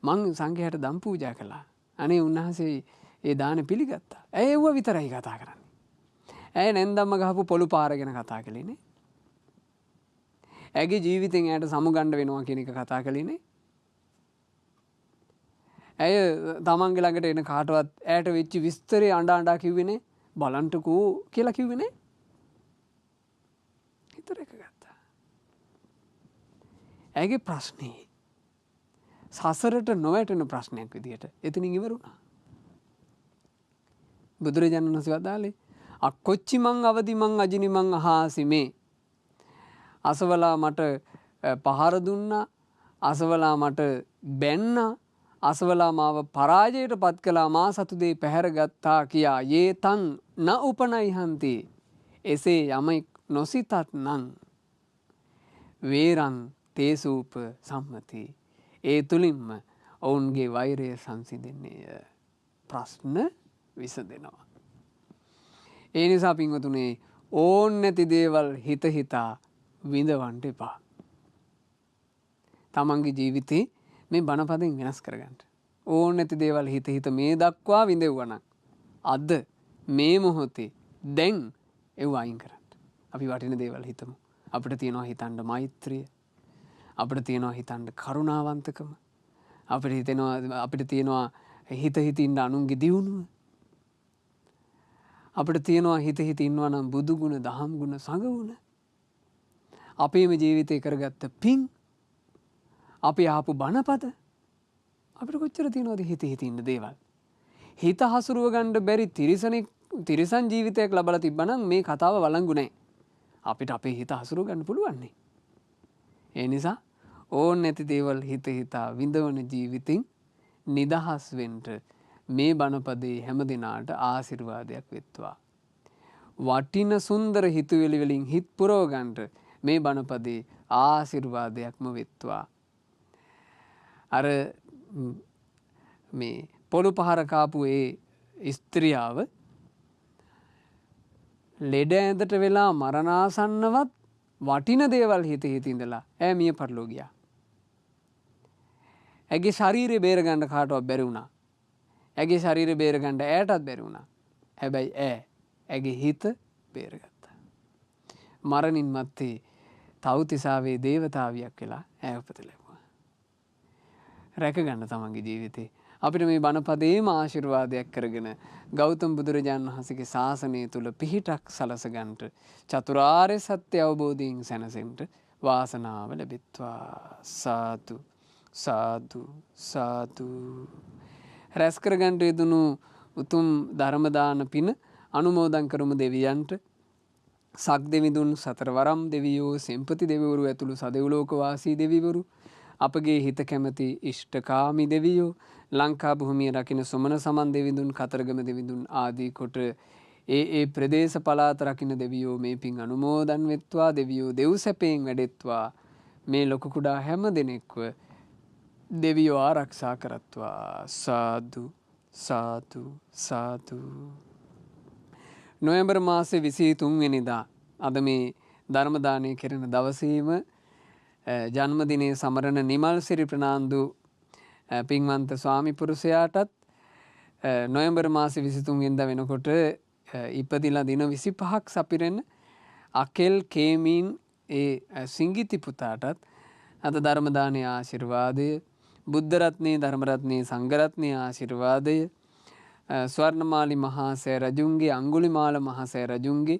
මං සංඝයාට දම් පූජා කළා. අනේ උන්වහන්සේ ඒ දානෙ පිළිගත්තා. ඇය ඒව විතරයි කතා කරන්නේ. ඇය නැන්දම්ම ගහපු පොළු පාර ගැන කතා කළේනේ. ඇගේ ජීවිතෙන් ඇයට සමුගන්න වෙනවා කියන එක කතා කළේනේ. ඇය තමන්ගේ ළඟට එන කාටවත් ඇයට වෙච්ච විස්තරේ අඬා කිව්වේනේ. බලන්ටකෝ කියලා කිව්වේනේ. හිත රැකගත්තා. ඇගේ ප්‍රශ්නේ සසරට නොවැටෙන ප්‍රශ්නයක් විදියට එතනින් ඉවර වුණා. බුදුරජාණන් වහන්සේ වදාළේ අක්කොච්චි මං අවදි මං අජිනි මං අහාසි මේ. අසවලා මට පහර දුන්නා. අසවලා මට බැන්නා. අසවලා මාව පරාජයට පත් කළා. මා සතු දේ පැහැරගත්තා කියා යේ තං න උපනයිහන්ති. එසේ යමෙක් නොසිතත් නං වේරං තේසූප සම්මති. ඒ තුලින්ම ඔවුන්ගේ වෛරය සංසිඳෙන්නේය. ප්‍රශ්න විසඳෙනවා. ඒ නිසා පින්වතුනේ ඕන් නැති දේවල් හිත හිතා විඳවන්න එපා. තමන්ගේ ජීවිතේ මේ බණපදෙන් වෙනස් කරගන්න. ඕන් නැති දේවල් හිත හිත මේ දක්වා විඳෙව්වා නම් අද මේ මොහොතේ දැන් ඒව අයින් කරන්න. අපි වටින දේවල් හිතමු. අපිට තියෙනවා හිතන්න මෛත්‍රිය. අපිට තියෙනවා හිතන්න කරුණාවන්තකම. අපිට තියෙනවා හිත හිතින්න අනුන්ගේ දියුණුව. අපිට තියෙනවා හිත හිත ඉන්නවා නම් බුදු ගුණ, දහම් ගුණ, සංඝ ගුණ. අපේම ජීවිතේ කරගත්ත පින්, අපි ආපු බණපද අපිට කොච්චර තියෙනවද හිත හිත ඉන්න දේවල්. හිත හසුරුව ගන්න බැරි තිරිසනෙක් තිරිසන් ජීවිතයක් ලබලා තිබ්බනම් මේ කතාව වළංගු නැහැ. අපිට අපේ හිත හසුරු ගන්න පුළුවන් නේ. ඒ නිසා ඕන් නැති දේවල් හිත හිතා විඳවන ජීවිතින් නිදහස් වෙන්න මේ බණපදේ හැම දිනාට ආශිර්වාදයක් වෙත්වා. වටින සුන්දර හිතුවිලි වලින් හිත පුරව ගන්නට මේ බණපදේ ආශිර්වාදයක්ම වෙත්වා. අර මේ පොළු පහර කාපු ඒ ස්ත්‍රියාව ලෙඩ ඇඳට වෙලා මරණාසන්නවත් වටින දේවල් හිත හිත ඉඳලා ඈ මිය පරලෝ ගියා. ඇගේ ශරීරය බේරගන්න කාටවත් බැරි වුණා. ඇගේ ශරීරය බේරගන්න ඈටත් බැරි වුණා. හැබැයි ඇගේ හිත බේරගත්තා. මරණින් මත්තේ තව්තිසාවේ දේවතාවියක් වෙලා ඈ උපත ලැබුවා. රැක ගන්න තමන්ගේ ජීවිතේ අපිට මේ බණපදේම ආශිර්වාදයක් කරගෙන ගෞතම බුදුරජාණන් වහන්සේගේ ශාසනය තුල පිහිටක් සලස ගන්නට චතුරාර්ය සත්‍ය අවබෝධයෙන් සැනසෙන්න වාසනාව ලැබෙත්වා. සාදු සාදු සාදු. රැස් කර ගන්නට යෙදුණු උතුම් ධර්ම දාන පින අනුමෝදන් කරමු දෙවියන්ට. සක් දෙවිඳුන් සතරවරම් දෙවියෝ සෙම්පති දෙවිවරු ඇතුළු සදෙව්ලෝක වාසී දෙවිවරු අපගේ හිත කැමති ඉෂ්ඨකාමී දෙවියෝ ලංකා භූමිය රකින්න සොමන සමන් දෙවිඳුන් කතරගම දෙවිඳුන් ආදී කොට ඒ ප්‍රදේශ පළාත රකින්න දෙවියෝ මේ පින් අනුමෝදන් වෙත්වා. දෙවියෝ දෙව් සැපයෙන් වැඩෙත්වා. මේ ලොකු කුඩා හැම දෙනෙක්ව දෙවියෝ ආරක්ෂා කරත්වා. සාදු සාදු සාදු. නොවැම්බර් මාසේ 23 වෙනිදා අද මේ ධර්ම දානය කෙරෙන දවසේම ජන්මදිනයේ සමරන නිමල් සිරි ප්‍රනාන්දු පින්වන්ත ස්වාමි පුරුෂයාටත් නොවැම්බර් මාසේ 23 වෙනිදා වෙනකොට ඉපදිලා දින 25ක් සපිරෙන අකෙල් කේමීන් ඒ සිංගිති පුතාටත් අද ධර්ම දානයේ ආශිර්වාදය, බුද්ධ රත්නයේ ධර්ම රත්නයේ සංඝ රත්නයේ ආශිර්වාදය, ස්වර්ණමාලි මහා සෑ රජුන්ගේ, අඟුලිමාල මහා සෑ රජුන්ගේ,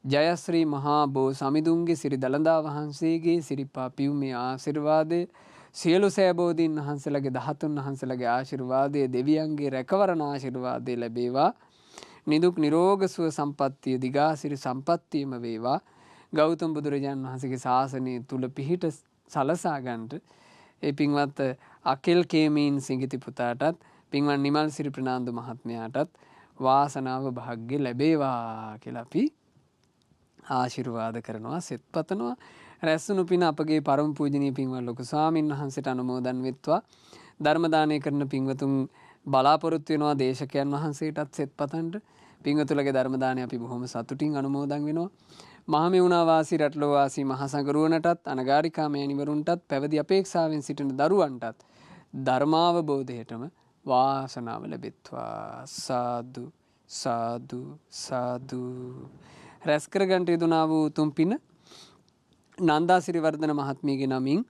ජයශ්‍රී මහා බෝ සමිඳුන්ගේ, සිරි දළදා වහන්සේගේ සිරිපා පියුමේ ආශිර්වාදය, සියලු සෑබෝධීන් වහන්සේලාගේ 13 වහන්සේලාගේ ආශිර්වාදය, දෙවියන්ගේ රැකවරණ ආශිර්වාදය ලැබේවා. නිදුක් නිරෝග සුව සම්පත්තිය දිගාසිරි සම්පත්තියම වේවා. ගෞතම බුදුරජාණන් වහන්සේගේ ශාසනය තුල පිහිට සලසා ගන්නට ඒ පින්වත් අකෙල් කේමීන් සිඟිති පුතාටත් පින්වත් නිමල් සිරි ප්‍රනාන්දු මහත්මයාටත් වාසනාව භාග්‍ය ලැබේවා කියලා අපි ආශිර්වාද කරනවා, සෙත් පතනවා. රැස්වුණු පින අපගේ පරම පූජනීය පින්වත් ලොකු ස්වාමීන් වහන්සේට අනුමෝදන් වෙත්වා. ධර්ම දානය කරන පින්වතුන් බලාපොරොත්තු වෙනවා දේශකයන් වහන්සේටත් සෙත් පතන්න. පින්වතුන්ගේ ධර්ම දානය අපි බොහොම සතුටින් අනුමෝදන් වෙනවා. මහමෙවුනා වාසී රට්ලෝ වාසී මහසඟරුවනටත් අනගාരികා මෑණිවරුන්ටත් පැවිදි අපේක්ෂාවෙන් සිටින දරුවන්ටත් ධර්මාවබෝධයටම වාසනාව ලැබෙත්වා. සාදු සාදු සාදු. රැස් කරගන්ට යෙදුනා වූ උතුම් පින නන්දා සිරිවර්ධන මහත්මියගේ නමින්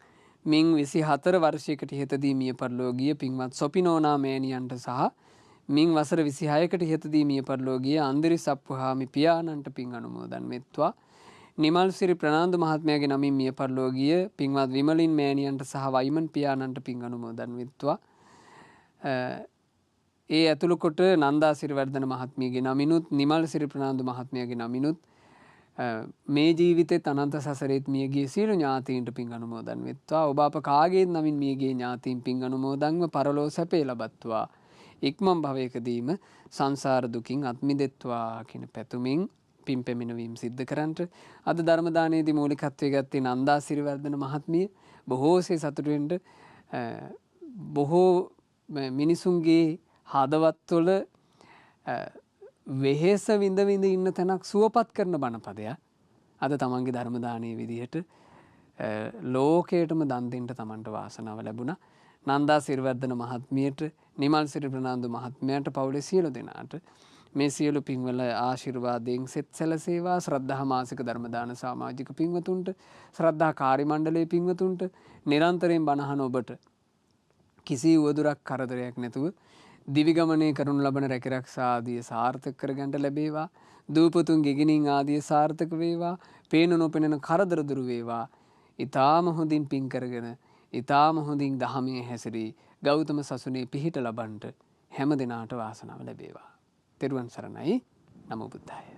මින් 24 වර්ෂයකට ඉහතදී මිය පරලෝ ගිය පින්වත් සොපිනෝනා මෑණියන්ට සහ මින් වසර 26කට ඉහතදී මිය පරලෝ ගිය අන්දිරි සප්පුහාමි පියාණන්ට පින් අනුමෝදන් වෙත්වා. නිමල් සිරි ප්‍රනාන්දු මහත්මයාගේ නමින් මිය පරලෝ ගිය පින්වත් විමලින් මෑණියන්ට සහ වයිමන් පියාණන්ට පින් අනුමෝදන් වෙත්වා. ඒ ඇතුළු කොට නන්දා සිරිවර්ධන මහත්මියගේ නමිනුත් නිමල් සිරි ප්‍රනාන්දු මහත්මයාගේ නමිනුත් මේ ජීවිතේ අනන්ත සසරේත් මියගිය සියලු ඥාතීන්ට පින් අනුමෝදන් වෙත්වා. ඔබ අප කාගේත් නමින් මියගිය ඥාතීන් පින් අනුමෝදන්ව පරලෝ සැපේ ලබත්වා. ඉක්මන් භවයකදීම සංසාර දුකින් අත් මිදෙත්වා කියන පැතුමින් පින් පෙමිනවීම සිද්ධ කරන්නට අද ධර්ම දානයේදී මූලිකත්වයේ ගත්තේ නන්දා සිරිවර්ධන මහත්මිය. බොහෝසේ සතුටු වෙන්න බොහෝ මිනිසුන්ගේ හදවත්වල වෙහෙස විඳ විඳ ඉන්න තැනක් සුවපත් කරන බණපදයක් අද තමන්ගේ ධර්ම දානයේ විදිහට ලෝකයටම දන් දෙන්න තමන්ට වාසනාව ලැබුණා. නන්දා සිරිවර්ධන මහත්මියට, නිමල් සිරි ප්‍රනාන්දු මහත්මයාට, පවුලේ සියලු දෙනාට මේ සියලු පින්වල ආශිර්වාදයෙන් සෙත් සැලසේවා. ශ්‍රද්ධා මාසික ධර්ම දාන සමාජික පින්වතුන්ට, ශ්‍රද්ධා කාර්ය මණ්ඩලයේ පින්වතුන්ට නිරන්තරයෙන් බණහන ඔබට කිසි උවදුරක් කරදරයක් නැතුව දිවිගමනයේ කරනු ලබන රැකිරක්ෂා ආදිය සාර්ථක කරගන්න ලැබේවා. දූපතුන් ගෙගිනින් ආදිය සාර්ථක වේවා. පේන නොපෙනෙන කරදර දුරු වේවා. ඊ타ම හොඳින් පින් කරගෙන ඊ타ම හොඳින් දහමේ හැසිරී ගෞතම සසුනේ පිහිට ලබන්නට හැම දිනාට වාසනාව ලැබේවා. තෙරුවන් සරණයි. නමෝ බුද්ධාය.